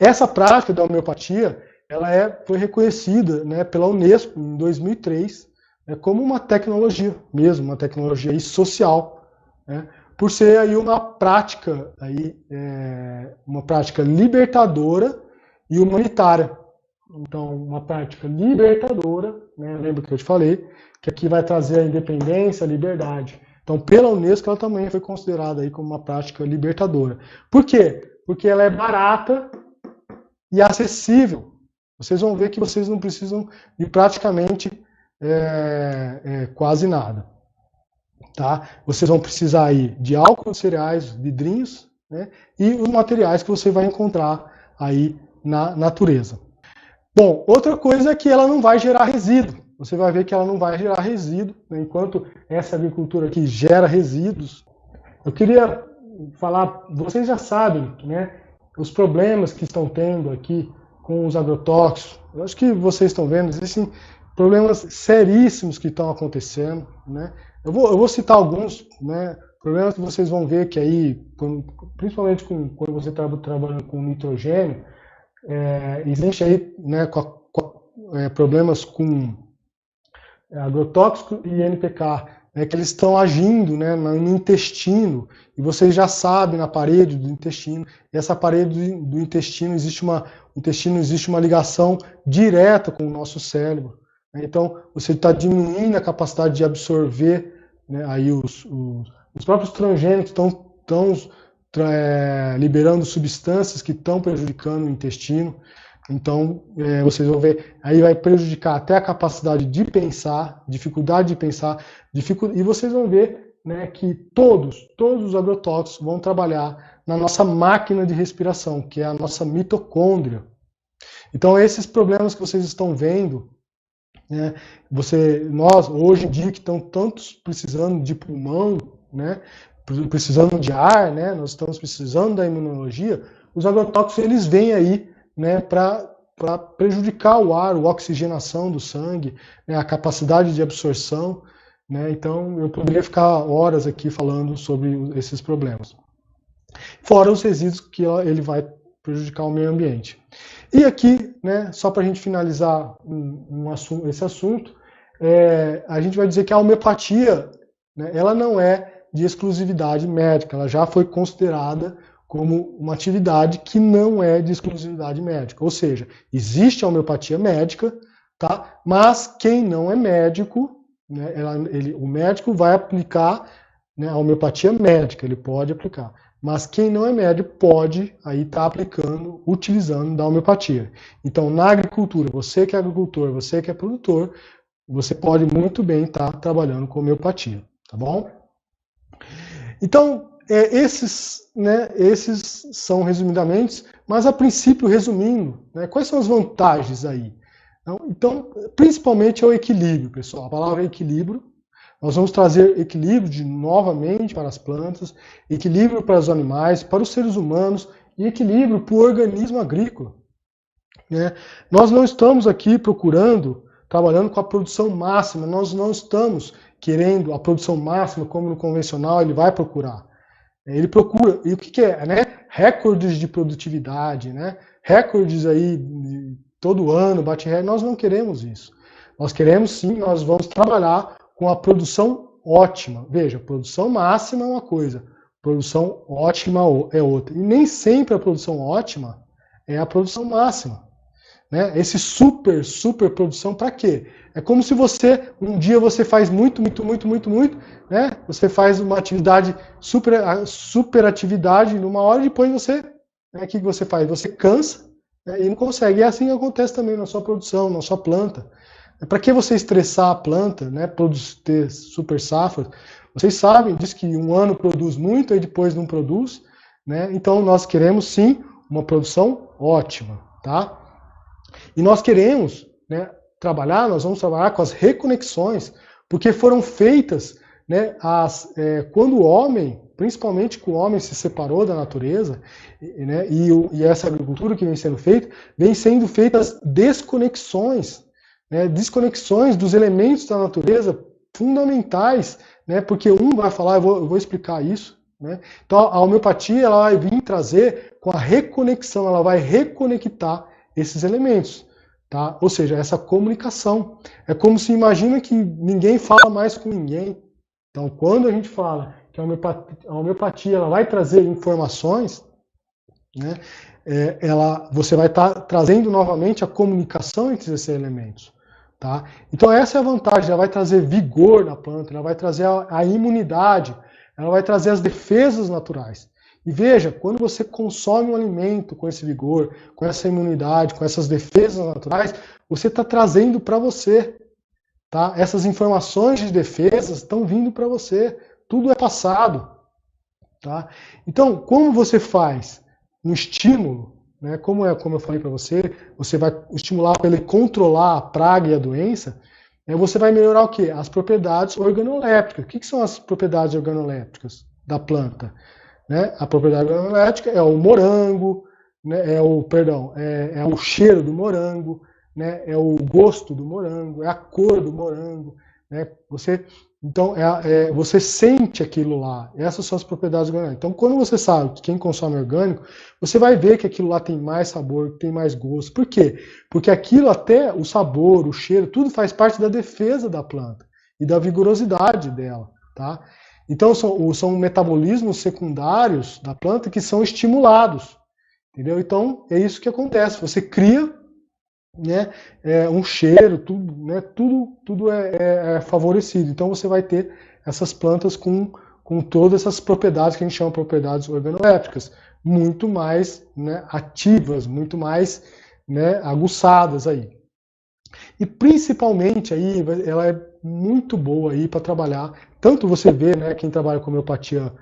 Essa prática da homeopatia, ela foi reconhecida, né, pela Unesco em 2003, né, como uma tecnologia mesmo, uma tecnologia aí social, né, por ser aí uma prática libertadora e humanitária. Então, uma prática libertadora, né, lembra que eu te falei, que aqui vai trazer a independência, a liberdade. Então, pela Unesco, ela também foi considerada aí como uma prática libertadora. Por quê? Porque ela é barata e acessível. Vocês vão ver que vocês não precisam de praticamente quase nada. Tá? Vocês vão precisar aí de álcool de cereais, vidrinhos, né? E os materiais que você vai encontrar aí na natureza. Bom, outra coisa é que ela não vai gerar resíduo. Você vai ver que ela não vai gerar resíduo, né? Enquanto essa agricultura aqui gera resíduos. Eu queria falar, vocês já sabem, né, os problemas que estão tendo aqui com os agrotóxicos. Eu acho que vocês estão vendo, existem problemas seríssimos que estão acontecendo, né? Eu vou citar alguns, né, problemas que vocês vão ver que aí, principalmente quando você está trabalhando com nitrogênio, existe aí, né, problemas com agrotóxico e NPK, né, que eles estão agindo, né, no intestino, e vocês já sabem, na parede do intestino, e essa parede do intestino existe uma ligação direta com o nosso cérebro. Né, então, você está diminuindo a capacidade de absorver, né, aí os próprios transgênicos estão liberando substâncias que estão prejudicando o intestino. Então, vocês vão ver, aí vai prejudicar até a capacidade de pensar, dificuldade de pensar, e vocês vão ver, né, que todos os agrotóxicos vão trabalhar na nossa máquina de respiração, que é a nossa mitocôndria. Então, esses problemas que vocês estão vendo, né, nós, hoje em dia, que estão tantos precisando de pulmão, né, precisando de ar, né, nós estamos precisando da imunologia, os agrotóxicos, eles vêm aí, né, para prejudicar o ar, a oxigenação do sangue, né, a capacidade de absorção. Né, então, eu poderia ficar horas aqui falando sobre esses problemas. Fora os resíduos que ele vai prejudicar o meio ambiente. E aqui, né, só para a gente finalizar esse assunto, a gente vai dizer que a homeopatia, né, ela não é de exclusividade médica, ela já foi considerada como uma atividade que não é de exclusividade médica. Ou seja, existe a homeopatia médica, tá? Mas quem não é médico, né, o médico vai aplicar, né, a homeopatia médica, ele pode aplicar. Mas quem não é médico pode aí estar aplicando, utilizando da homeopatia. Então, na agricultura, você que é agricultor, você que é produtor, você pode muito bem estar trabalhando com homeopatia, tá bom? Então, esses são resumidamente, mas a princípio, resumindo, né, quais são as vantagens aí? Então, principalmente é o equilíbrio, pessoal. A palavra é equilíbrio. Nós vamos trazer equilíbrio novamente para as plantas, equilíbrio para os animais, para os seres humanos e equilíbrio para o organismo agrícola. Né? Nós não estamos aqui trabalhando com a produção máxima, nós não estamos querendo a produção máxima como no convencional ele vai procurar. Ele procura, e o que é? Né? Recordes de produtividade, né? Recordes aí todo ano, bate recorde. Nós não queremos isso. Nós queremos sim, nós vamos trabalhar com a produção ótima. Veja, produção máxima é uma coisa, produção ótima é outra. E nem sempre a produção ótima é a produção máxima. Né? Esse super produção para quê? É como se um dia você faz muito, né? Você faz uma atividade, super atividade, numa hora e depois você, né, o que você faz? Você cansa, né, e não consegue. E assim acontece também na sua produção, na sua planta. Para que você estressar a planta, né, ter super safras? Vocês sabem, diz que um ano produz muito e depois não produz, né? Então nós queremos sim uma produção ótima, tá? E nós queremos, né, nós vamos trabalhar com as reconexões, porque foram feitas, né, quando o homem, principalmente que o homem se separou da natureza, né, e essa agricultura que vem sendo feitas desconexões, né, desconexões dos elementos da natureza fundamentais, né, porque um vai falar, eu vou explicar isso, né? Então a homeopatia ela vai vir trazer com a reconexão, ela vai reconectar esses elementos. Tá? Ou seja, essa comunicação. É como se imagina que ninguém fala mais com ninguém. Então, quando a gente fala que a homeopatia ela vai trazer informações, né, você vai estar trazendo novamente a comunicação entre esses elementos. Tá? Então, essa é a vantagem. Ela vai trazer vigor na planta, ela vai trazer a imunidade, ela vai trazer as defesas naturais. E veja, quando você consome um alimento com esse vigor, com essa imunidade, com essas defesas naturais, você está trazendo para você. Tá? Essas informações de defesas estão vindo para você. Tudo é passado. Tá? Então, como você faz um estímulo, né, como eu falei para você, você vai estimular para ele controlar a praga e a doença, você vai melhorar o quê? As propriedades organolépticas. O que são as propriedades organolépticas da planta? Né? A propriedade organoléptica é o morango, né? é o cheiro do morango, né? É o gosto do morango, é a cor do morango. Né? Então, você sente aquilo lá. Essas são as propriedades organolépticas. Então, quando você sabe que quem consome orgânico, você vai ver que aquilo lá tem mais sabor, tem mais gosto. Por quê? Porque aquilo, até o sabor, o cheiro, tudo faz parte da defesa da planta e da vigorosidade dela. Tá? Então, são metabolismos secundários da planta que são estimulados. Entendeu? Então, é isso que acontece. Você cria, né, um cheiro, tudo, né, tudo é favorecido. Então, você vai ter essas plantas com todas essas propriedades que a gente chama de propriedades organolépticas, muito mais, né, ativas, muito mais, né, aguçadas aí. E principalmente aí, ela é muito boa aí para trabalhar. Tanto você vê, né, quem trabalha com homeopatia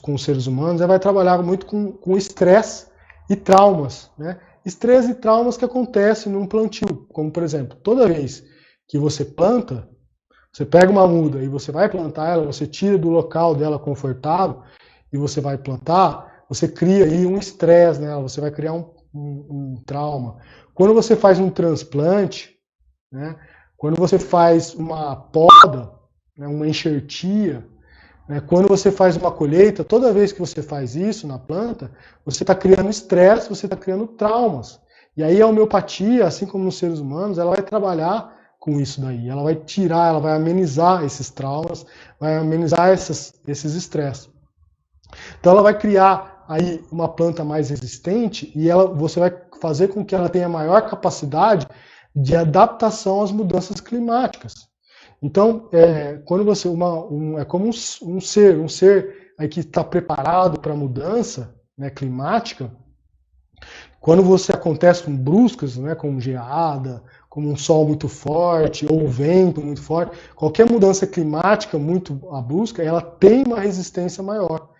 com os seres humanos, vai trabalhar muito com estresse e traumas, né? Estresse e traumas que acontecem num plantio, como por exemplo, toda vez que você planta, você pega uma muda e você vai plantar ela, você tira do local dela confortável e você vai plantar, você cria aí um estresse nela, você vai criar um trauma. Quando você faz um transplante, né, quando você faz uma poda, né, uma enxertia, né, quando você faz uma colheita, toda vez que você faz isso na planta, você está criando estresse, você está criando traumas. E aí a homeopatia, assim como nos seres humanos, ela vai trabalhar com isso daí. Ela vai tirar, ela vai amenizar esses traumas, vai amenizar esses estresses. Então ela vai criar aí uma planta mais resistente e você vai fazer com que ela tenha maior capacidade de adaptação às mudanças climáticas. Então, quando você é como um ser aí que está preparado para a mudança, né, climática, quando você acontece com bruscas, né, como geada, como um sol muito forte ou vento muito forte, qualquer mudança climática muito brusca, ela tem uma resistência maior.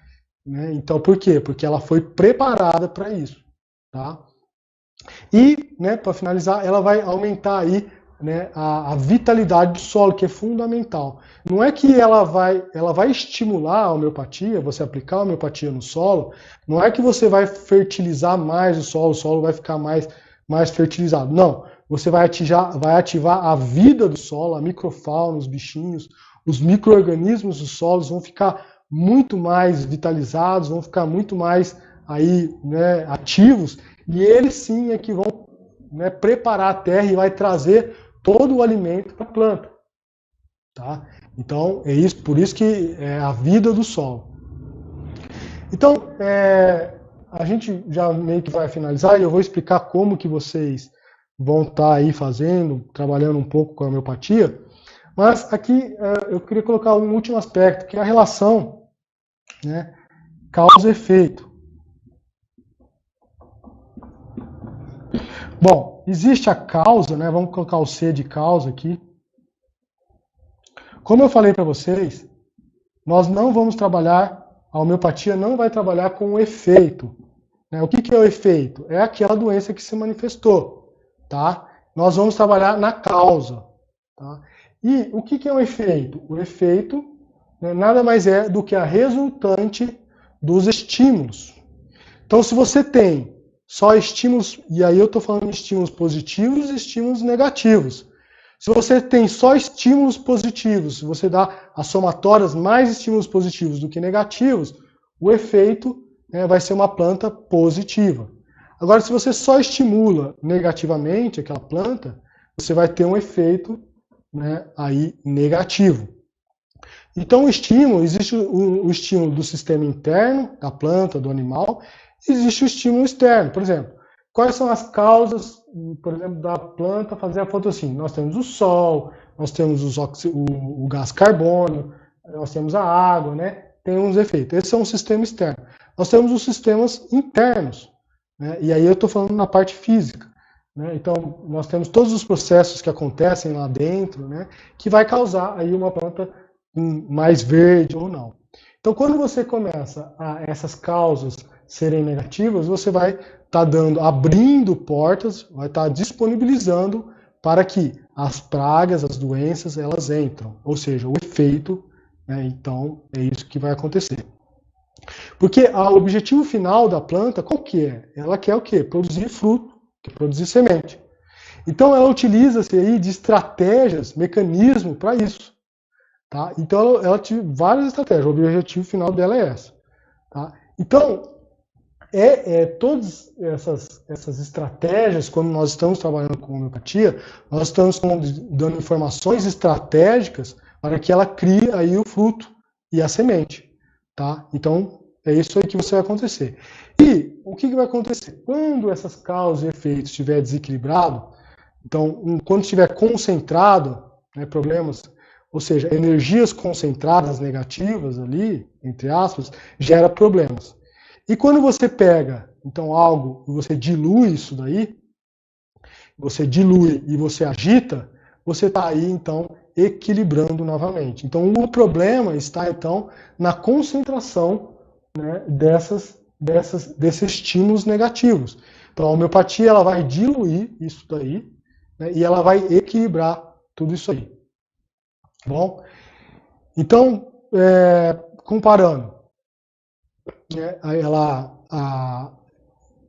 Né? Então, por quê? Porque ela foi preparada para isso. Tá? E, né, para finalizar, ela vai aumentar aí, né, a vitalidade do solo, que é fundamental. Não é que ela vai estimular a homeopatia, você aplicar a homeopatia no solo, não é que você vai fertilizar mais o solo vai ficar mais fertilizado. Não, você vai ativar a vida do solo, a microfauna, os bichinhos, os micro-organismos dos solos vão ficar muito mais vitalizados, vão ficar muito mais aí, né, ativos, e eles sim é que vão, né, preparar a terra e vai trazer todo o alimento para a planta. Tá? Então, por isso que é a vida do solo. Então, a gente já meio que vai finalizar e eu vou explicar como que vocês vão estar aí fazendo, trabalhando um pouco com a homeopatia. Mas aqui eu queria colocar um último aspecto, que é a relação, né, causa e efeito. Bom, existe a causa, né? Vamos colocar o C de causa aqui. Como eu falei para vocês, nós não vamos trabalhar, a homeopatia não vai trabalhar com o efeito. Né? O que é o efeito? É aquela doença que se manifestou. Tá? Nós vamos trabalhar na causa. Tá? E o que é o efeito? O efeito, né, nada mais é do que a resultante dos estímulos. Então, se você tem só estímulos, e aí eu estou falando de estímulos positivos e estímulos negativos. Se você tem só estímulos positivos, se você dá as somatórias mais estímulos positivos do que negativos, o efeito, né, vai ser uma planta positiva. Agora, se você só estimula negativamente aquela planta, você vai ter um efeito, né, aí negativo. Então, o estímulo, existe o estímulo do sistema interno, da planta, do animal, existe o estímulo externo. Por exemplo, quais são as causas, por exemplo, da planta fazer a fotossíntese? Nós temos o sol, nós temos o gás carbônio, nós temos a água, né? Tem uns efeitos. Esse é um sistema externo. Nós temos os sistemas internos, né? E aí eu estou falando na parte física. Né? Então, nós temos todos os processos que acontecem lá dentro, né? Que vai causar aí uma planta mais verde ou não. Então, quando você começa a essas causas serem negativas, você vai estar abrindo portas, vai estar disponibilizando para que as pragas, as doenças, elas entram. Ou seja, o efeito, né, então é isso que vai acontecer. Porque o objetivo final da planta, qual que é? Ela quer o quê? Produzir fruto, produzir semente. Então ela utiliza-se aí de estratégias, mecanismos para isso. Tá? Então ela tem várias estratégias, o objetivo final dela é essa. Tá? Então, todas essas estratégias, quando nós estamos trabalhando com homeopatia, nós estamos dando informações estratégicas para que ela crie aí o fruto e a semente. Tá? Então, é isso aí que vai acontecer. E o que vai acontecer? Quando essas causas e efeitos estiver desequilibrado, então, quando estiver concentrado, né, problemas, ou seja, energias concentradas negativas ali, entre aspas, gera problemas. E quando você pega, então, algo e você dilui isso daí, você dilui e você agita, você está aí, então, equilibrando novamente. Então, o problema está, então, na concentração, né, desses estímulos negativos. Então, a homeopatia ela vai diluir isso daí, né, e ela vai equilibrar tudo isso aí. Bom, então, comparando, né,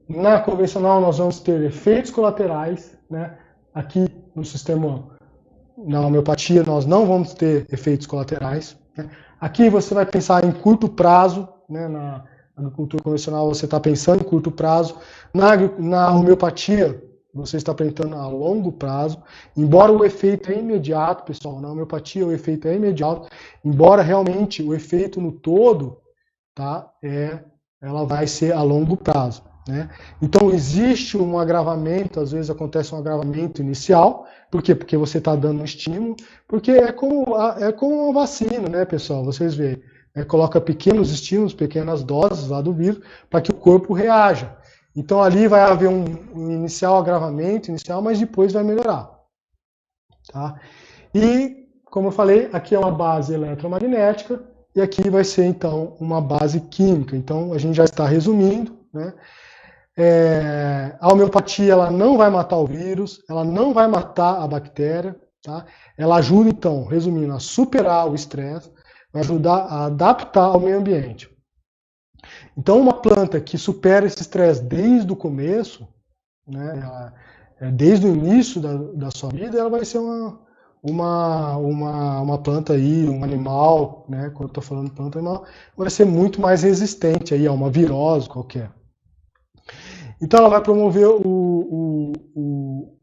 na convencional nós vamos ter efeitos colaterais, né, aqui no sistema, na homeopatia nós não vamos ter efeitos colaterais. Né. Aqui você vai pensar em curto prazo, né, na agricultura convencional você está pensando em curto prazo, na homeopatia você está pensando a longo prazo, embora o efeito é imediato, pessoal, na homeopatia o efeito é imediato, embora realmente o efeito no todo, tá, ela vai ser a longo prazo. Né? Então existe um agravamento, às vezes acontece um agravamento inicial, por quê? Porque você está dando um estímulo, porque é como uma vacina, né, pessoal? Vocês veem, coloca pequenos estímulos, pequenas doses lá do vírus, para que o corpo reaja. Então ali vai haver um inicial agravamento, mas depois vai melhorar. Tá? E, como eu falei, aqui é uma base eletromagnética e aqui vai ser então uma base química. Então a gente já está resumindo, né? A homeopatia ela não vai matar o vírus, ela não vai matar a bactéria, tá? Ela ajuda então, resumindo, a superar o estresse, vai ajudar a adaptar ao meio ambiente. Então, uma planta que supera esse estresse desde o começo, né, desde o início da sua vida, ela vai ser uma planta aí, um animal, né, quando eu estou falando planta animal, vai ser muito mais resistente aí a uma virose qualquer. Então, ela vai promover o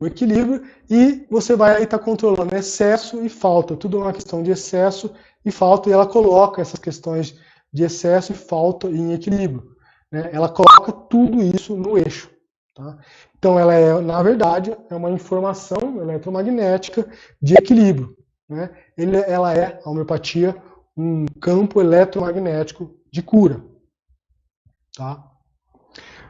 equilíbrio e você vai estar controlando excesso e falta. Tudo é uma questão de excesso e falta, e ela coloca essas questões de excesso e falta em equilíbrio. Né? Ela coloca tudo isso no eixo. Tá? Então, ela na verdade, é uma informação eletromagnética de equilíbrio. Né? Ela é, a homeopatia, um campo eletromagnético de cura. Tá?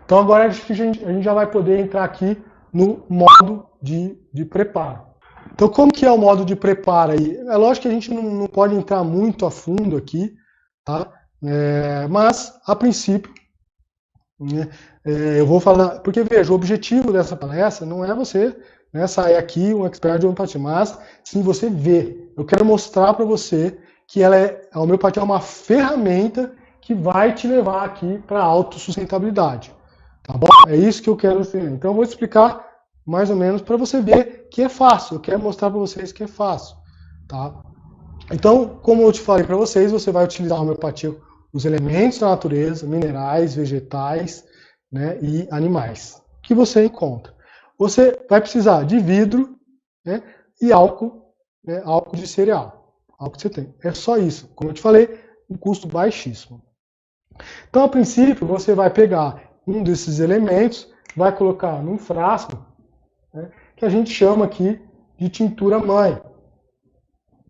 Então, agora acho que a gente já vai poder entrar aqui no modo de preparo. Então, como que é o modo de preparo aí? É lógico que a gente não pode entrar muito a fundo aqui, tá? Mas, a princípio, né, eu vou falar... Porque, veja, o objetivo dessa palestra não é você, né, sair aqui um expert de homeopatia, mas sim você ver. Eu quero mostrar para você que a homeopatia é uma ferramenta que vai te levar aqui para a autossustentabilidade. Tá bom? É isso que eu quero dizer. Então, eu vou explicar mais ou menos para você ver que é fácil. Eu quero mostrar para vocês que é fácil. Tá? Então, como eu te falei para vocês, você vai utilizar a homeopatia, os elementos da natureza, minerais, vegetais, né, e animais, que você encontra. Você vai precisar de vidro, né, e álcool, né, álcool de cereal. Álcool que você tem. É só isso. Como eu te falei, um custo baixíssimo. Então, a princípio, você vai pegar um desses elementos, vai colocar num frasco, né, que a gente chama aqui de tintura mãe.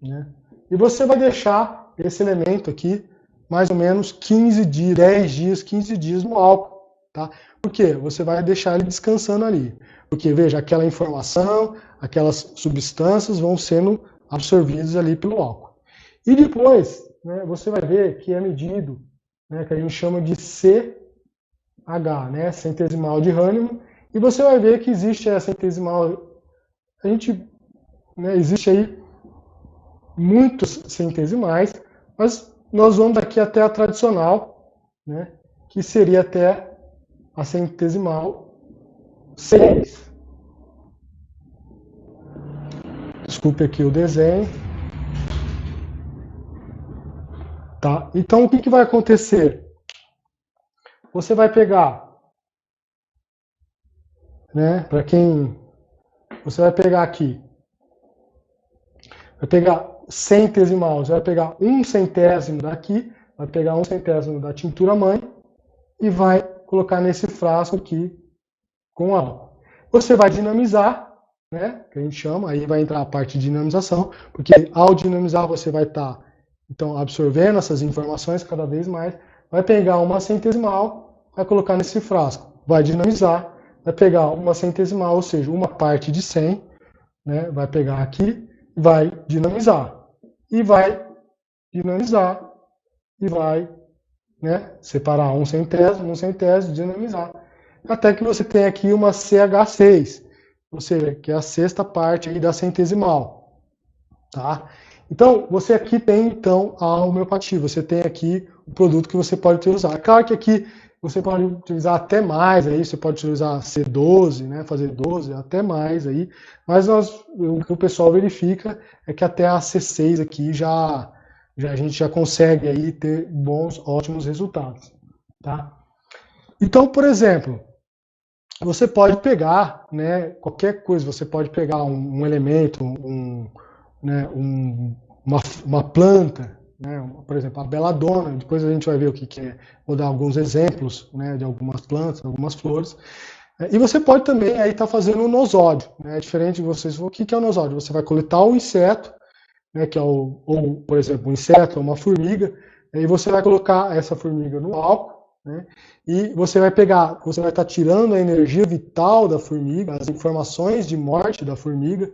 Né? E você vai deixar esse elemento aqui mais ou menos 15 dias, 10 dias, 15 dias no álcool. Tá? Por quê? Você vai deixar ele descansando ali. Porque, veja, aquela informação, aquelas substâncias vão sendo absorvidas ali pelo álcool. E depois, né, você vai ver que é medido, né, que a gente chama de CH, né, centesimal de Hahnemann, e você vai ver que existe a centesimal, existe aí muitos centesimais, mas nós vamos aqui até a tradicional, né, que seria até a centesimal 6. Desculpe aqui o desenho. Tá? Então, o que vai acontecer? Você vai pegar, né, para quem... Você vai pegar aqui, vai pegar centesimal, você vai pegar 1/100 daqui, vai pegar 1/100 da tintura mãe e vai colocar nesse frasco aqui com álcool. Você vai dinamizar, né, que a gente chama, aí vai entrar a parte de dinamização, porque ao dinamizar você vai estar então absorvendo essas informações cada vez mais, vai pegar uma centesimal, vai colocar nesse frasco, vai dinamizar, vai pegar uma centesimal, ou seja, uma parte de 100, né, vai pegar aqui, vai dinamizar, e vai dinamizar, e vai, né, separar 1/100, dinamizar, até que você tenha aqui uma CH6, ou seja, que é a sexta parte aí da centesimal. Tá? Então, você aqui tem então a homeopatia, você tem aqui o produto que você pode utilizar. Claro que aqui você pode utilizar até mais, aí você pode utilizar C12, né, fazer 12, até mais aí, mas o que o pessoal verifica é que até a C6 aqui a gente já consegue aí ter bons, ótimos resultados. Tá? Então, por exemplo, você pode pegar, né, qualquer coisa, você pode pegar um elemento, né, uma planta, né, por exemplo, a beladona, depois a gente vai ver o que é, vou dar alguns exemplos, né, de algumas plantas, algumas flores, e você pode também aí estar fazendo um nosódio, né, diferente de vocês, o que é o nosódio? Você vai coletar o inseto, né, que é ou, por exemplo, um inseto, uma formiga, e você vai colocar essa formiga no álcool, né, e você vai estar tirando a energia vital da formiga, as informações de morte da formiga,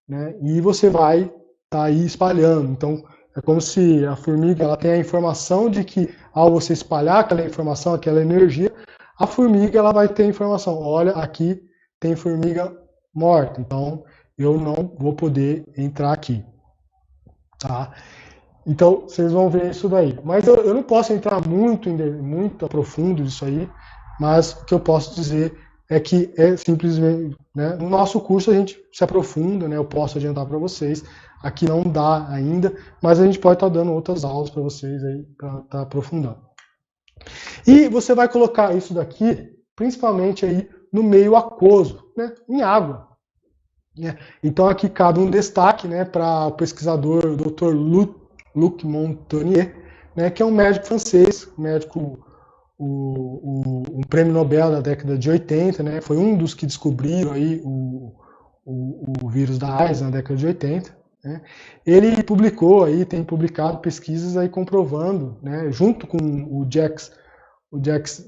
né, e você vai estar aí espalhando. Então, é como se a formiga ela tem a informação de que ao você espalhar aquela informação, aquela energia, a formiga ela vai ter a informação, olha, aqui tem formiga morta, então eu não vou poder entrar aqui. Tá? Então, vocês vão ver isso daí. Mas eu não posso entrar muito a profundo disso aí, mas o que eu posso dizer é que é simplesmente, né, no nosso curso a gente se aprofunda, né, eu posso adiantar para vocês, aqui não dá ainda, mas a gente pode estar dando outras aulas para vocês aí, para estar aprofundando. E você vai colocar isso daqui, principalmente aí no meio aquoso, né, em água. Então aqui cabe um destaque, né, para o pesquisador Dr. Luc Montagnier, né, que é um médico francês, um prêmio Nobel da década de 80, né, foi um dos que descobriram aí o vírus da AIDS na década de 80. Né. Ele tem publicado pesquisas aí comprovando, né, junto com o Jacques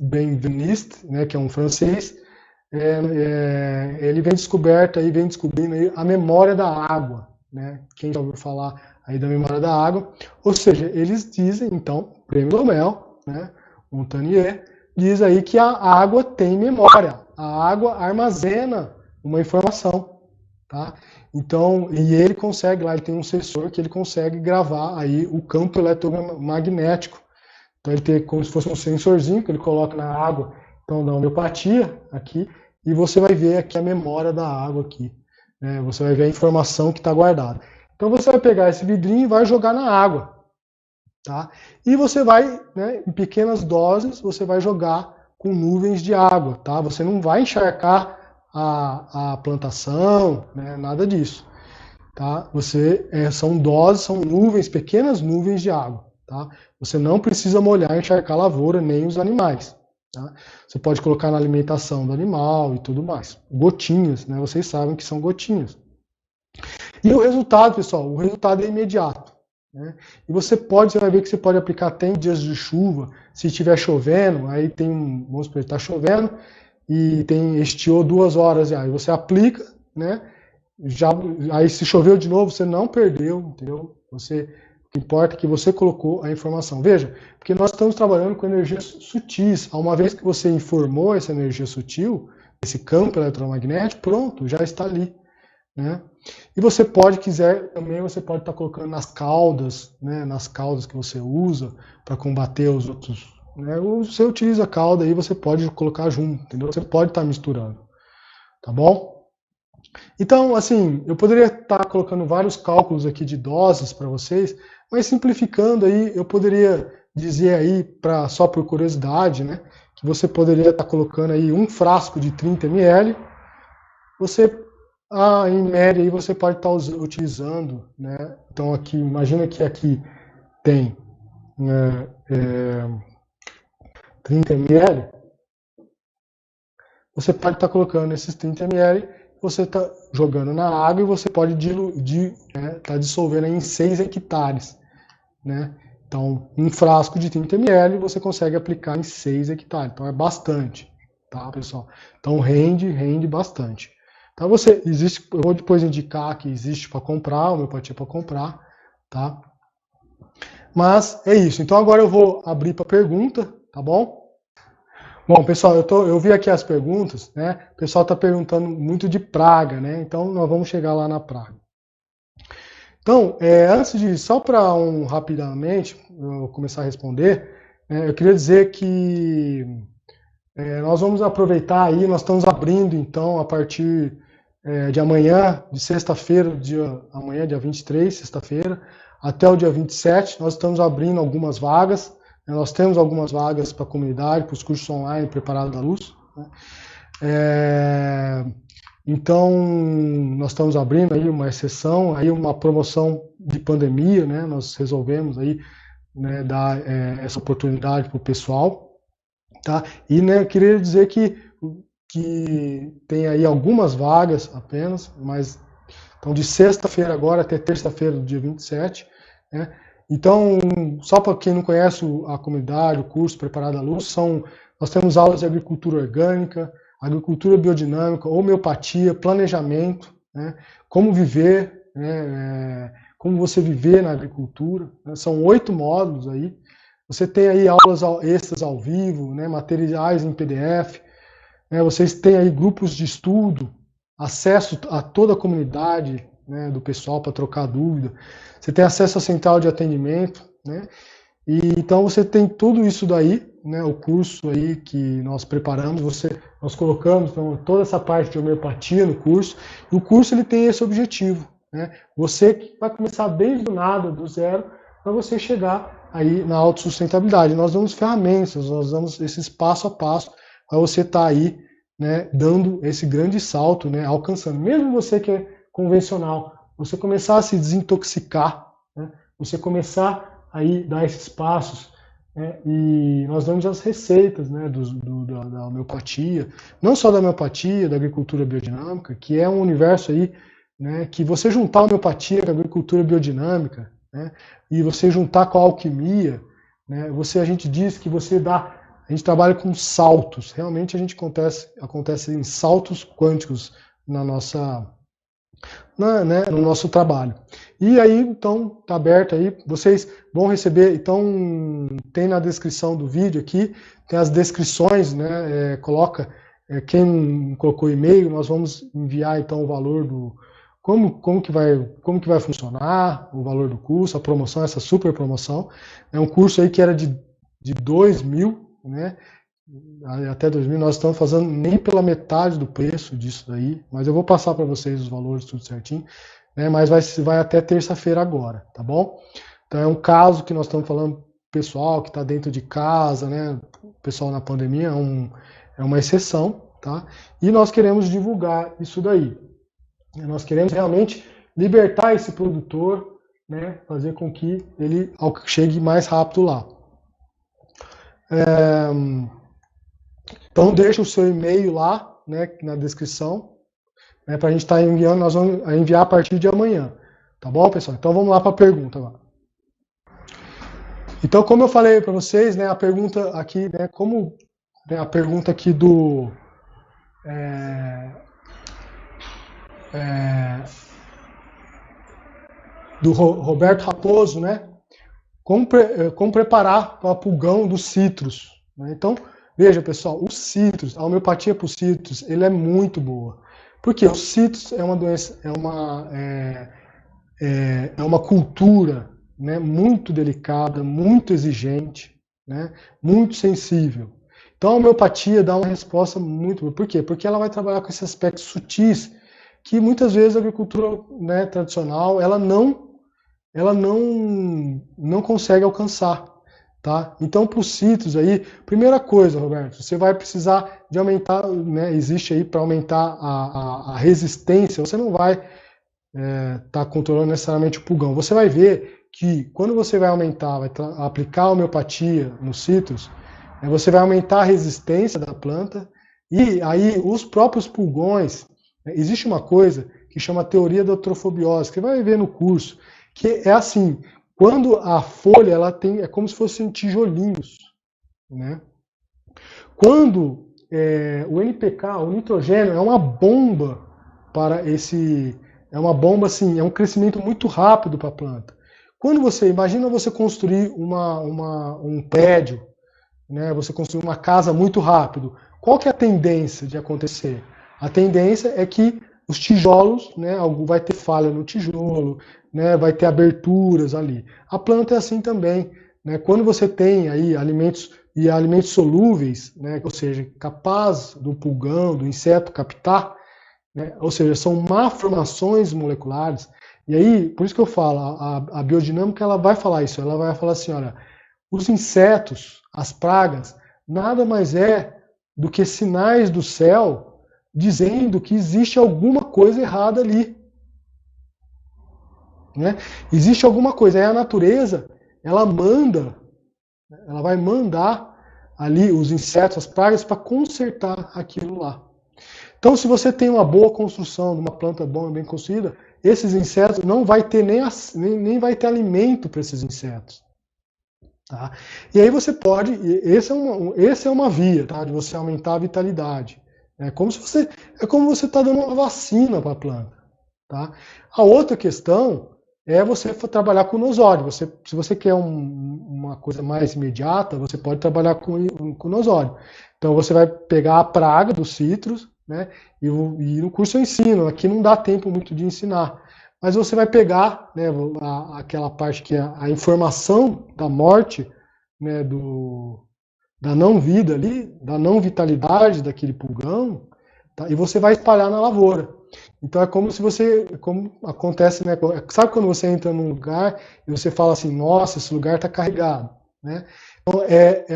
Benveniste, né, que é um francês, ele vem descoberto aí, vem descobrindo aí a memória da água, né? Quem já ouviu falar aí da memória da água? Ou seja, eles dizem, então, o prêmio Nobel, né? Montagnier diz aí que a água tem memória, a água armazena uma informação, tá? Então, e ele consegue lá, ele tem um sensor que ele consegue gravar aí o campo eletromagnético. Então ele tem como se fosse um sensorzinho que ele coloca na água, então da homeopatia aqui, e você vai ver aqui a memória da água aqui, né? Você vai ver a informação que está guardada. Então você vai pegar esse vidrinho e vai jogar na água, tá? E você vai, né, em pequenas doses, você vai jogar com nuvens de água, tá? Você não vai encharcar a plantação, né, nada disso, tá? São doses, são nuvens, pequenas nuvens de água, tá? Você não precisa molhar e encharcar a lavoura nem os animais, tá? Você pode colocar na alimentação do animal e tudo mais. Gotinhas, né? Vocês sabem que são gotinhas. E o resultado, pessoal, o resultado é imediato, né? E você vai ver que você pode aplicar até em dias de chuva, se estiver chovendo, aí vamos supor, está chovendo e estiou 2 horas, aí você aplica, né? Aí se choveu de novo, você não perdeu, entendeu? O que importa é que você colocou a informação. Veja, porque nós estamos trabalhando com energias sutis. Uma vez que você informou essa energia sutil, esse campo eletromagnético, pronto, já está ali, né? E você também você pode estar colocando nas caudas, né? Nas caudas que você usa para combater os outros, né? Você utiliza a cauda aí, você pode colocar junto, entendeu? Você pode estar misturando, tá bom? Então, assim, eu poderia estar colocando vários cálculos aqui de doses para vocês, mas simplificando aí, eu poderia dizer aí, só por curiosidade, né, que você poderia estar colocando aí um frasco de 30 ml, em média, aí você pode estar utilizando, né, então aqui, imagina que aqui tem 30 ml, você pode estar colocando esses 30 ml, você está jogando na água e você pode tá dissolvendo em 6 hectares, né? Então, um frasco de 30 ml você consegue aplicar em 6 hectares. Então, é bastante, tá, pessoal? Então, rende bastante. Então, eu vou depois indicar que existe para comprar, homeopatia para comprar, tá? Mas é isso. Então, agora eu vou abrir para pergunta, tá bom? Bom, pessoal, eu vi aqui as perguntas, né? O pessoal está perguntando muito de praga, né? Então, nós vamos chegar lá na praga. Então, só para rapidamente eu começar a responder, eu queria dizer que nós vamos aproveitar aí, nós estamos abrindo, então, a partir de amanhã, de sexta-feira, amanhã, dia 23, sexta-feira, até o dia 27, nós estamos abrindo algumas vagas. Nós temos algumas vagas para a comunidade, para os cursos online preparados da luz, né? Então, nós estamos abrindo aí uma exceção, aí uma promoção de pandemia, né? Nós resolvemos aí, né, dar essa oportunidade para o pessoal, tá? E, né, eu queria dizer que tem aí algumas vagas apenas, mas então de sexta-feira agora até terça-feira do dia 27, né? Então, só para quem não conhece a comunidade, o curso Preparado à Luz, nós temos aulas de agricultura orgânica, agricultura biodinâmica, homeopatia, planejamento, né, como viver, né, como você viver na agricultura, né, são 8 módulos aí. Você tem aí aulas extras ao vivo, né, materiais em PDF, né, vocês têm aí grupos de estudo, acesso a toda a comunidade, né, do pessoal para trocar dúvida. Você tem acesso à central de atendimento, né? E então você tem tudo isso daí, né? O curso aí que nós preparamos, nós colocamos então, toda essa parte de homeopatia no curso. E o curso ele tem esse objetivo, né? Você que vai começar desde o nada, do zero, para você chegar aí na autossustentabilidade. Nós damos ferramentas, nós damos esses passo a passo para você estar aí, né, dando esse grande salto, né, alcançando. Mesmo você que é convencional, você começar a se desintoxicar, né, você começar aí dar esses passos, né, e nós damos as receitas, né, da homeopatia, não só da homeopatia, da agricultura biodinâmica, que é um universo aí, né, que você juntar a homeopatia com a agricultura biodinâmica, né, e você juntar com a alquimia, né, a gente diz que você dá a gente trabalha com saltos. Realmente a gente acontece em saltos quânticos na nossa, né, no nosso trabalho. E aí, então, está aberto aí. Vocês vão receber, então, tem na descrição do vídeo aqui, tem as descrições, né? Coloca, quem colocou e-mail, nós vamos enviar então o valor do. Como que vai funcionar, o valor do curso, a promoção, essa super promoção. É um curso aí que era de 2.000, né? Até 2.000, nós estamos fazendo nem pela metade do preço disso daí, mas eu vou passar para vocês os valores tudo certinho, né? Mas vai até terça-feira agora, tá bom? Então é um caso que nós estamos falando, pessoal que está dentro de casa, né? O pessoal na pandemia é uma exceção, tá? E nós queremos divulgar isso daí. Nós queremos realmente libertar esse produtor, né? Fazer com que ele chegue mais rápido lá. Então deixa o seu e-mail lá, né, na descrição, né, para a gente estar enviando. Nós vamos enviar a partir de amanhã, tá bom, pessoal? Então vamos lá para a pergunta agora. Então, como eu falei para vocês, né, a pergunta aqui, né, a pergunta aqui do Roberto Raposo, né? Como preparar para pulgão dos citros, né? Então, veja, pessoal, os citros, a homeopatia para os citros, ele é muito boa. Porque os citros é uma doença, é uma cultura, né, muito delicada, muito exigente, né, muito sensível. Então a homeopatia dá uma resposta muito boa. Por quê? Porque ela vai trabalhar com esses aspectos sutis que muitas vezes a agricultura, né, tradicional ela não consegue alcançar. Tá? Então, para os citros aí, primeira coisa, Roberto, você vai precisar de aumentar, né, existe aí para aumentar a resistência, você não vai tá controlando necessariamente o pulgão. Você vai ver que quando você vai aumentar, aplicar a homeopatia nos citros, você vai aumentar a resistência da planta e aí os próprios pulgões, né, existe uma coisa que chama teoria da eutrofobiose, que você vai ver no curso, que é assim, quando a folha ela é como se fossem tijolinhos, né? Quando o NPK, o nitrogênio, é uma bomba para é uma bomba assim, é um crescimento muito rápido para a planta. Quando imagina você construir um prédio, né? Você construir uma casa muito rápido. Qual que é a tendência de acontecer? A tendência é que os tijolos, né? Vai ter falha no tijolo, né, vai ter aberturas ali. A planta é assim também, né? Quando você tem aí alimentos solúveis, né, ou seja, capaz do pulgão, do inseto captar, né, ou seja, são malformações moleculares. E aí, por isso que eu falo, a biodinâmica ela vai falar isso, ela vai falar assim, olha, os insetos, as pragas, nada mais é do que sinais do céu dizendo que existe alguma coisa errada ali. Né? Existe alguma coisa, aí a natureza ela vai mandar ali os insetos, as pragas para consertar aquilo lá. Então, se você tem uma boa construção, uma planta boa, bem construída, esses insetos não vai ter nem vai ter alimento para esses insetos. Tá? E aí você pode, esse é uma via, tá? De você aumentar a vitalidade. É como você está dando uma vacina para a planta. Tá? A outra questão é você trabalhar com o nosório. Se você quer uma coisa mais imediata, você pode trabalhar com o nosório. Então você vai pegar a praga dos citros, né? E no curso eu ensino, aqui não dá tempo muito de ensinar. Mas você vai pegar, né, aquela parte que é a informação da morte, né, da não vida ali, da não vitalidade daquele pulgão, tá? E você vai espalhar na lavoura. Então é como se como acontece, né? Sabe quando você entra num lugar e você fala assim, nossa, esse lugar está carregado, né? Então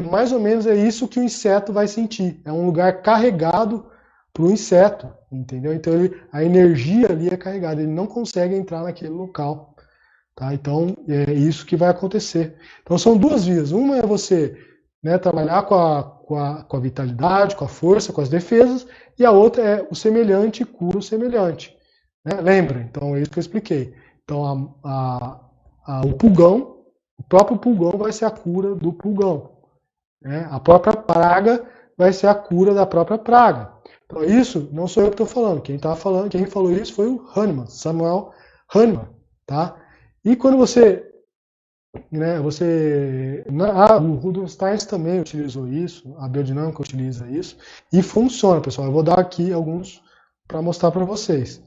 mais ou menos isso que o inseto vai sentir. É um lugar carregado para o inseto, entendeu? Então a energia ali é carregada, ele não consegue entrar naquele local, tá? Então é isso que vai acontecer. Então são duas vias. Uma é você, né, trabalhar com a vitalidade, com a força, com as defesas, e a outra é o semelhante cura o semelhante. Né? Lembra? Então é isso que eu expliquei. Então o pulgão, o próprio pulgão vai ser a cura do pulgão. Né? A própria praga vai ser a cura da própria praga. Então, isso não sou eu que estou falando. Quem falou isso foi o Hahnemann, Samuel Hahnemann, tá? E quando você, né, o Rudolf Steiner também utilizou isso, a biodinâmica utiliza isso, e funciona, pessoal. Eu vou dar aqui alguns para mostrar para vocês.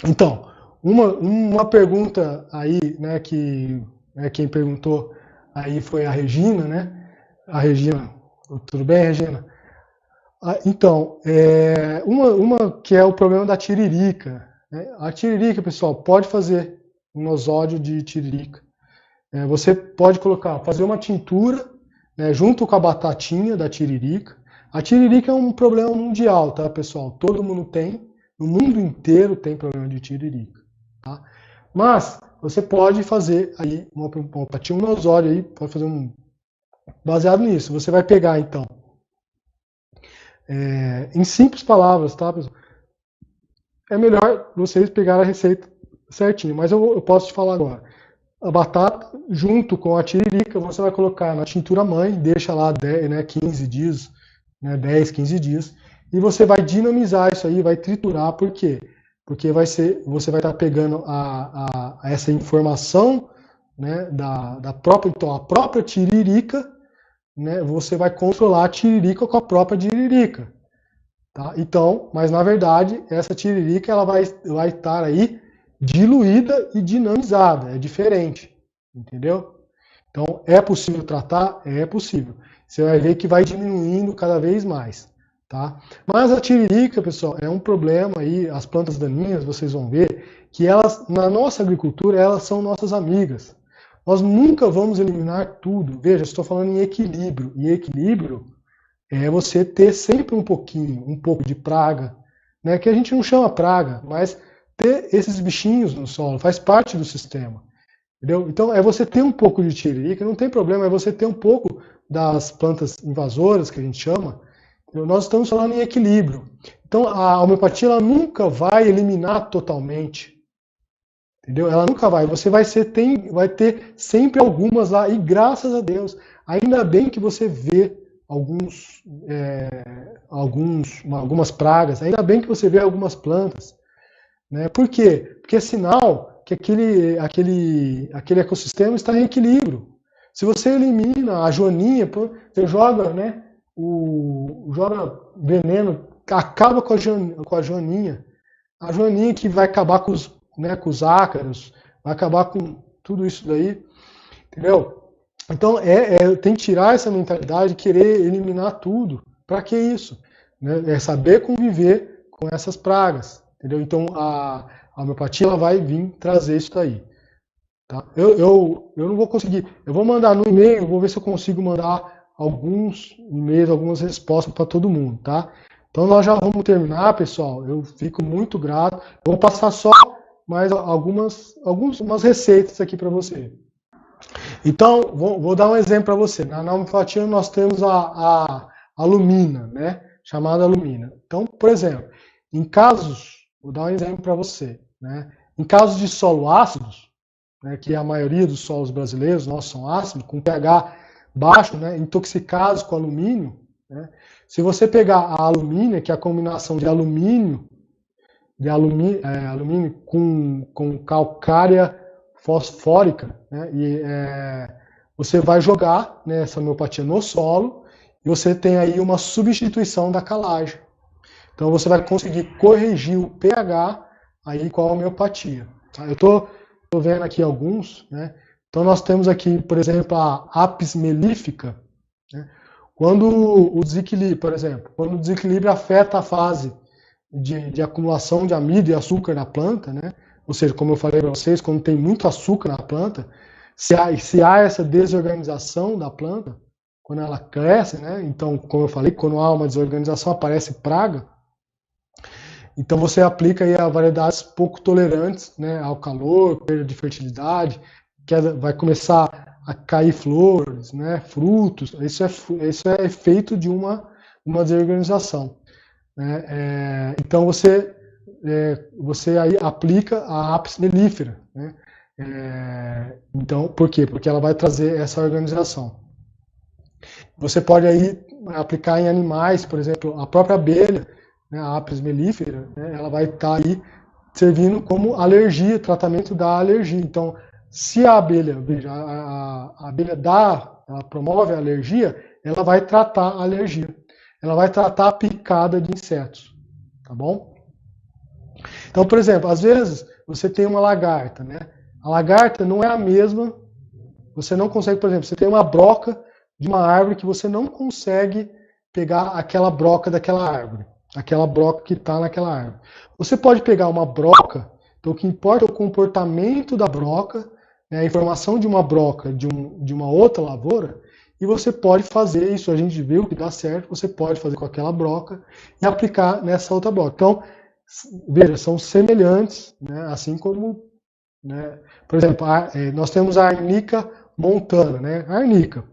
Então, uma pergunta aí, né, que quem perguntou aí foi a Regina, né? A Regina, tudo bem, Regina? Então, uma que é o problema da tiririca, né? A tiririca, pessoal, pode fazer um nosódio de tiririca. Você pode fazer uma tintura, né, junto com a batatinha da tiririca. A tiririca é um problema mundial, tá, pessoal? Todo mundo tem, no mundo inteiro tem problema de tiririca, tá? Mas você pode fazer aí uma homeopatia, um nosódio aí, pode fazer baseado nisso. Você vai pegar, então, em simples palavras, tá, pessoal? É melhor vocês pegarem a receita certinho, mas eu posso te falar agora. A batata, junto com a tiririca, você vai colocar na tintura mãe, deixa lá 15 dias, né, 10, 15 dias, e você vai dinamizar isso aí, vai triturar, por quê? Porque você vai estar pegando essa informação, né, da própria, então, a própria tiririca, né, você vai controlar a tiririca com a própria tiririca. Tá? Então, mas na verdade, essa tiririca ela vai estar aí diluída e dinamizada, é diferente, entendeu? Então, é possível tratar? É possível. Você vai ver que vai diminuindo cada vez mais, tá? Mas a tiririca, pessoal, é um problema aí, as plantas daninhas, vocês vão ver que elas, na nossa agricultura, elas são nossas amigas. Nós nunca vamos eliminar tudo. Veja, estou falando em equilíbrio, e equilíbrio é você ter sempre um pouco de praga, né? Que a gente não chama praga, mas ter esses bichinhos no solo, faz parte do sistema. Entendeu? Então é você ter um pouco de tiririca, não tem problema, é você ter um pouco das plantas invasoras, que a gente chama. Nós estamos falando em equilíbrio. Então a homeopatia ela nunca vai eliminar totalmente. Entendeu? Ela nunca vai. Você vai ter sempre algumas lá, e graças a Deus, ainda bem que você vê algumas pragas, ainda bem que você vê algumas plantas. Né? Por quê? Porque é sinal que aquele ecossistema está em equilíbrio. Se você elimina a joaninha, você joga, né, joga veneno, acaba com a joaninha. A joaninha que vai acabar com os ácaros, vai acabar com tudo isso daí. Entendeu? Então, tem que tirar essa mentalidade de querer eliminar tudo. Para que isso? Né? É saber conviver com essas pragas. Entendeu? Então, a homeopatia ela vai vir trazer isso aí. Tá? Eu não vou conseguir. Eu vou mandar no e-mail, vou ver se eu consigo mandar alguns e-mails, algumas respostas para todo mundo. Tá? Então, nós já vamos terminar, pessoal. Eu fico muito grato. Eu vou passar só mais algumas receitas aqui para você. Então, vou dar um exemplo para você. Na homeopatia nós temos a lumina, né? Chamada lumina. Então, por exemplo, vou dar um exemplo para você, né? Em casos de solo ácidos, né, que a maioria dos solos brasileiros nossos são ácidos, com pH baixo, né, intoxicados com alumínio, né? Se você pegar a alumínio, que é a combinação de alumínio com calcária fosfórica, né? E você vai jogar, né, essa homeopatia no solo e você tem aí uma substituição da calagem. Então você vai conseguir corrigir o pH aí com a homeopatia. Tá? Eu estou vendo aqui alguns, né? Então nós temos aqui, por exemplo, a apis mellífica, né? Quando o desequilíbrio, por exemplo, quando o desequilíbrio afeta a fase de acumulação de amido e açúcar na planta, né? Ou seja, como eu falei para vocês, quando tem muito açúcar na planta, se há essa desorganização da planta, quando ela cresce, né? Então, como eu falei, quando há uma desorganização, aparece praga. Então, você aplica aí a variedades pouco tolerantes, né, ao calor, perda de fertilidade, vai começar a cair flores, né, frutos. Isso é efeito de uma desorganização. Né? Então, você aí aplica a apis mellifera, né? Então, por quê? Porque ela vai trazer essa organização. Você pode aí aplicar em animais, por exemplo, a própria abelha, né, a Apis mellifera, né, ela vai estar aí servindo como alergia, tratamento da alergia. Então, se a abelha, veja, a abelha ela promove a alergia, ela vai tratar a alergia. Ela vai tratar a picada de insetos, tá bom? Então, por exemplo, às vezes você tem uma lagarta, né? A lagarta não é a mesma, você não consegue, por exemplo, você tem uma broca de uma árvore que você não consegue pegar aquela broca daquela árvore, aquela broca que está naquela árvore. Você pode pegar uma broca, então o que importa é o comportamento da broca, né, a informação de uma broca de uma outra lavoura, e você pode fazer isso, a gente viu que dá certo, você pode fazer com aquela broca e aplicar nessa outra broca. Então, veja, são semelhantes, né, assim como, né, por exemplo, nós temos a arnica montana, né, a arnica.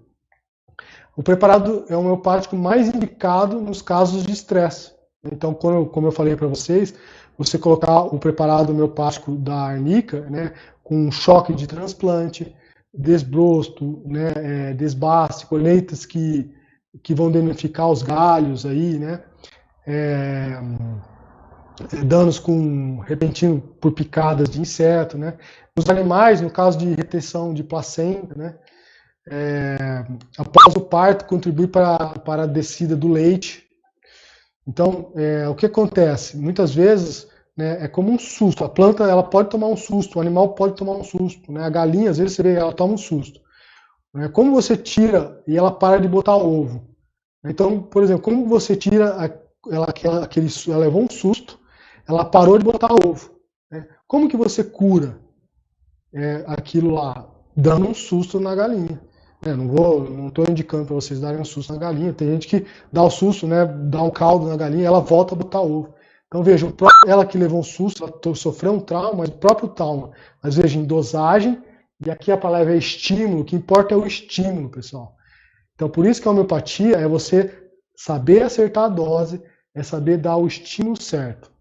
O preparado é o homeopático mais indicado nos casos de estresse. Então, como eu falei para vocês, você colocar o preparado homeopático da arnica, né, com choque de transplante, desbrosto, né, desbaste, colheitas que vão danificar os galhos aí, né, danos com repentino por picadas de inseto, né. Nos animais, no caso de retenção de placenta, né, após o parto, contribui para a descida do leite. Então, o que acontece? Muitas vezes, né, é como um susto. A planta ela pode tomar um susto, o animal pode tomar um susto. Né? A galinha, às vezes, você vê, ela toma um susto. Né? Como você tira e ela para de botar ovo? Então, por exemplo, como você tira ela levou um susto, ela parou de botar ovo. Né? Como que você cura aquilo lá? Dando um susto na galinha. Não estou indicando para vocês darem um susto na galinha. Tem gente que dá o susto, né, dá um caldo na galinha, ela volta a botar ovo. Então veja, ela que levou um susto, ela sofreu um trauma, mas o próprio trauma, mas veja, em dosagem, e aqui a palavra é estímulo, o que importa é o estímulo, pessoal. Então por isso que a homeopatia é você saber acertar a dose, é saber dar o estímulo certo.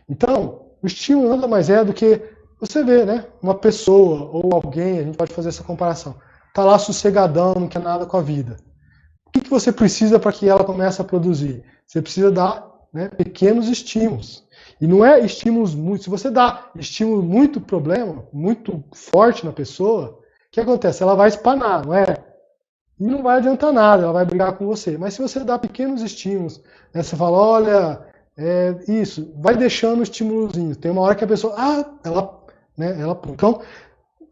Então, o estímulo nada mais é do que você vê, né, uma pessoa ou alguém, a gente pode fazer essa comparação. Está lá sossegadão, não quer nada com a vida. O que você precisa para que ela comece a produzir? Você precisa dar, né, pequenos estímulos. E não é estímulos muito. Se você dá estímulo muito problema, muito forte na pessoa, o que acontece? Ela vai espanar, não é? E não vai adiantar nada, ela vai brigar com você. Mas se você dá pequenos estímulos, né, você fala, olha, isso, vai deixando o estímulozinho. Tem uma hora que a pessoa, ela. Então,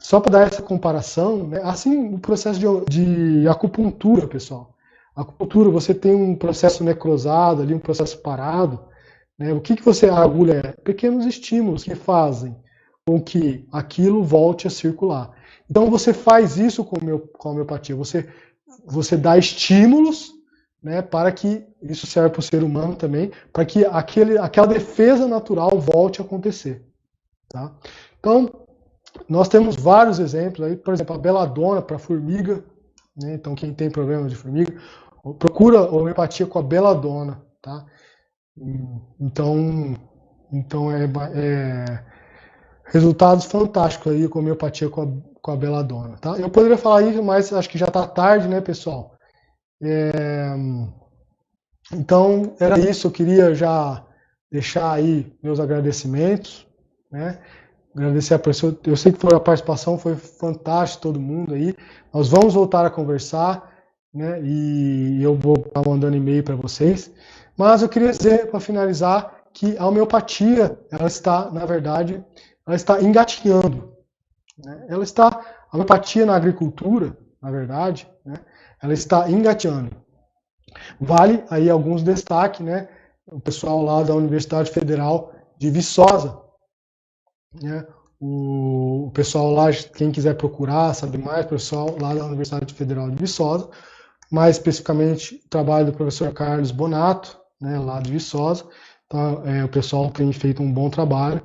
só para dar essa comparação, né? Assim o processo de acupuntura, pessoal. Acupuntura, você tem um processo necrosado ali, um processo parado. Né? O que você agulha é pequenos estímulos que fazem com que aquilo volte a circular. Então você faz isso com a homeopatia. Você dá estímulos, né, para que isso serve para o ser humano também, para que aquela defesa natural volte a acontecer. Tá? Então, nós temos vários exemplos aí, por exemplo, a beladona para formiga, né? Então quem tem problema de formiga, procura homeopatia com a beladona, tá? Então resultados fantásticos aí com a homeopatia com a beladona, tá? Eu poderia falar isso, mas acho que já está tarde, né, pessoal? Então era isso, eu queria já deixar aí meus agradecimentos, né? Agradecer a pessoa, eu sei que a participação foi fantástica, todo mundo aí. Nós vamos voltar a conversar, né? E eu vou estar mandando e-mail para vocês. Mas eu queria dizer, para finalizar, que a homeopatia, ela está, na verdade, ela está engatinhando. Né? A homeopatia na agricultura, na verdade, né? Ela está engatinhando. Vale aí alguns destaques, né? O pessoal lá da Universidade Federal de Viçosa, né? O pessoal lá, quem quiser procurar, saber mais, o pessoal lá da Universidade Federal de Viçosa, mais especificamente o trabalho do professor Carlos Bonato, né, lá de Viçosa. Então, o pessoal tem feito um bom trabalho.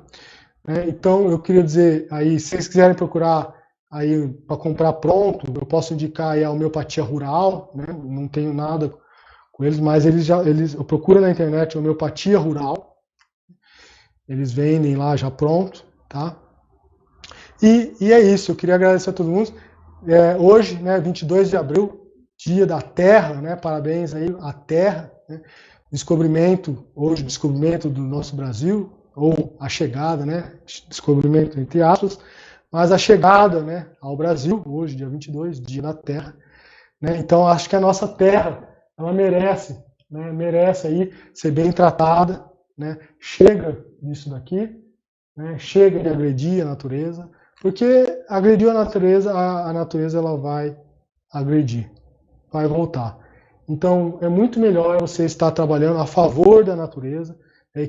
Né? Então, eu queria dizer, aí, se vocês quiserem procurar aí para comprar pronto, eu posso indicar aí a homeopatia rural, né? Não tenho nada com eles, mas eu procuro na internet homeopatia rural, eles vendem lá já pronto, tá? E é isso, eu queria agradecer a todo mundo. Hoje, né, 22 de abril, Dia da Terra, né? Parabéns aí à Terra, né? Descobrimento, hoje descobrimento do nosso Brasil, ou a chegada, né? Descobrimento entre aspas, mas a chegada, né, ao Brasil, hoje, dia 22, Dia da Terra, né? Então acho que a nossa terra, ela merece, né? Merece aí ser bem tratada, né? Chega disso daqui, né? Chega de agredir a natureza, porque agrediu a natureza ela vai agredir, vai voltar. Então, é muito melhor você estar trabalhando a favor da natureza,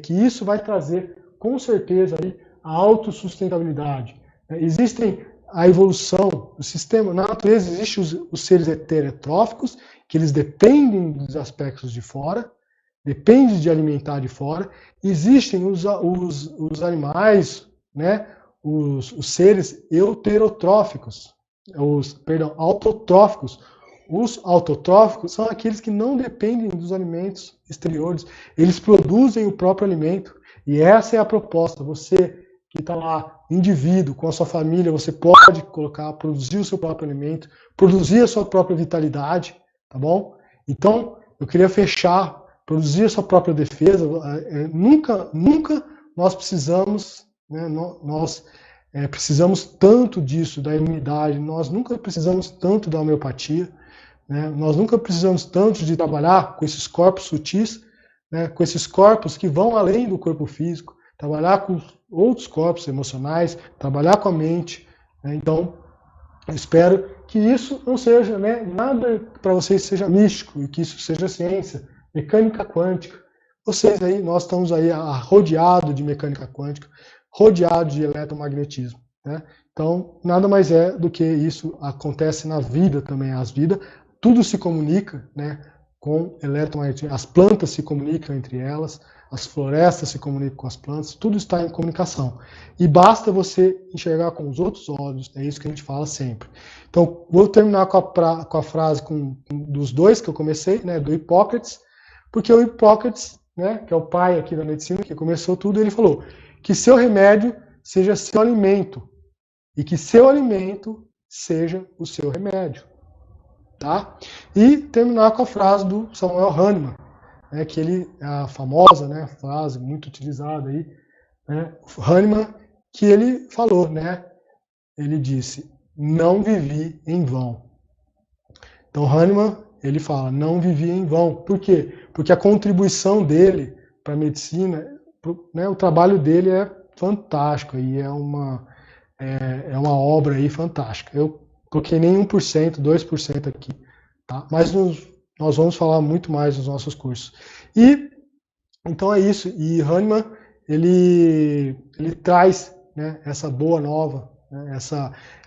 que isso vai trazer, com certeza, aí, a autossustentabilidade. Existem a evolução do sistema. Na natureza existem os seres heterotróficos, que eles dependem dos aspectos de fora, dependem de alimentar de fora. Existem os animais, né, os seres euterotróficos, autotróficos. Os autotróficos são aqueles que não dependem dos alimentos exteriores. Eles produzem o próprio alimento. E essa é a proposta. Você que está lá, indivíduo, com a sua família, você pode colocar, produzir o seu próprio alimento, produzir a sua própria vitalidade, tá bom? Então, eu queria fechar, produzir a sua própria defesa. Nunca nós precisamos, né, precisamos tanto disso, da imunidade, nós nunca precisamos tanto da homeopatia, né? Nós nunca precisamos tanto de trabalhar com esses corpos sutis, né? Com esses corpos que vão além do corpo físico, trabalhar com outros corpos emocionais, trabalhar com a mente, né? Então, eu espero que isso não seja, né, nada para vocês seja místico, e que isso seja ciência, mecânica quântica. Vocês aí, nós estamos aí rodeados de mecânica quântica, rodeados de eletromagnetismo, né? Então, nada mais é do que isso acontece na vida também. As vidas, tudo se comunica, né, com eletromagnetismo. As plantas se comunicam entre elas, as florestas se comunicam com as plantas, tudo está em comunicação. E basta você enxergar com os outros olhos, é isso que a gente fala sempre. Então, vou terminar com a frase dos dois que eu comecei, né, do Hipócrates, porque o Hipócrates, né, que é o pai aqui da medicina, que começou tudo, ele falou que seu remédio seja seu alimento, e que seu alimento seja o seu remédio. Tá? E terminar com a frase do Samuel Hahnemann, né, que ele, a famosa, né, frase muito utilizada aí, né, Hahnemann, que ele falou, né, ele disse, não vivi em vão. Então Hahnemann, ele fala, não vivi em vão. Por quê? Porque a contribuição dele para a medicina, né, o trabalho dele é fantástico, e é uma obra aí fantástica. Eu coloquei nem 1%, 2% aqui, tá? Mas nós vamos falar muito mais nos nossos cursos. E então é isso. E Hahnemann, ele traz, né, essa boa nova, né,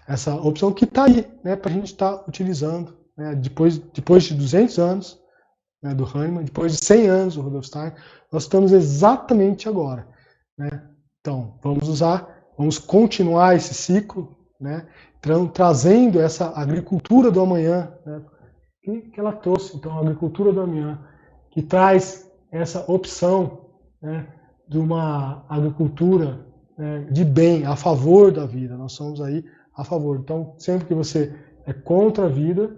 essa opção que está aí, né, para a gente estar utilizando, né, depois de 200 anos, né, do Hahnemann, depois de 100 anos do Rudolf Steiner, nós estamos exatamente agora, né? Então, vamos continuar esse ciclo, né, trazendo essa agricultura do amanhã, né, que ela trouxe, então, a agricultura do amanhã, que traz essa opção, né, de uma agricultura, né, de bem, a favor da vida. Nós somos aí a favor. Então, sempre que você é contra a vida,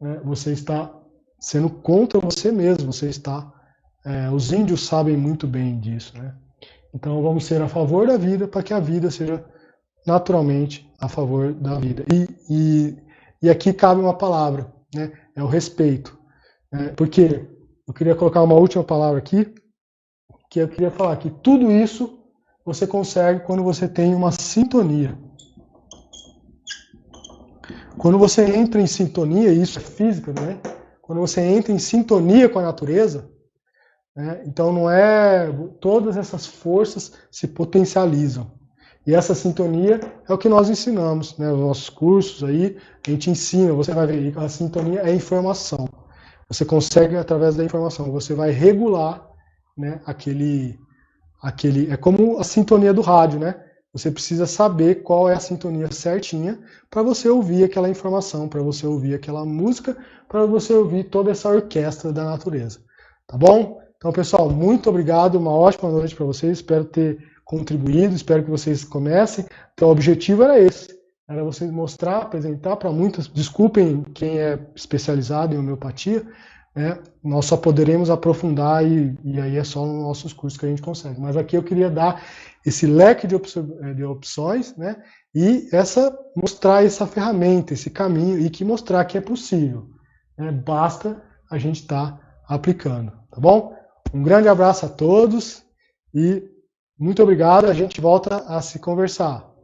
né, você está sendo contra você mesmo, você está... os índios sabem muito bem disso, né? Então vamos ser a favor da vida para que a vida seja naturalmente a favor da vida. E aqui cabe uma palavra, né? É o respeito. Porque eu queria colocar uma última palavra aqui, que eu queria falar que tudo isso você consegue quando você tem uma sintonia. Quando você entra em sintonia, e isso é física, né? Quando você entra em sintonia com a natureza, né? Então não é... Todas essas forças se potencializam. E essa sintonia é o que nós ensinamos, né? Os nossos cursos aí, a gente ensina, você vai ver, a sintonia é informação. Você consegue, através da informação, você vai regular, né, é como a sintonia do rádio, né? Você precisa saber qual é a sintonia certinha para você ouvir aquela informação, para você ouvir aquela música, para você ouvir toda essa orquestra da natureza. Tá bom? Então, pessoal, muito obrigado, uma ótima noite para vocês, espero ter contribuído, espero que vocês comecem. Então, o objetivo era esse, era você mostrar, apresentar para muitas, desculpem quem é especializado em homeopatia, né, nós só poderemos aprofundar e aí é só nos nossos cursos que a gente consegue. Mas aqui eu queria dar esse leque de opções, né, e mostrar essa ferramenta, esse caminho, e que mostrar que é possível. Né, basta a gente estar aplicando, tá bom? Um grande abraço a todos e muito obrigado, a gente volta a se conversar.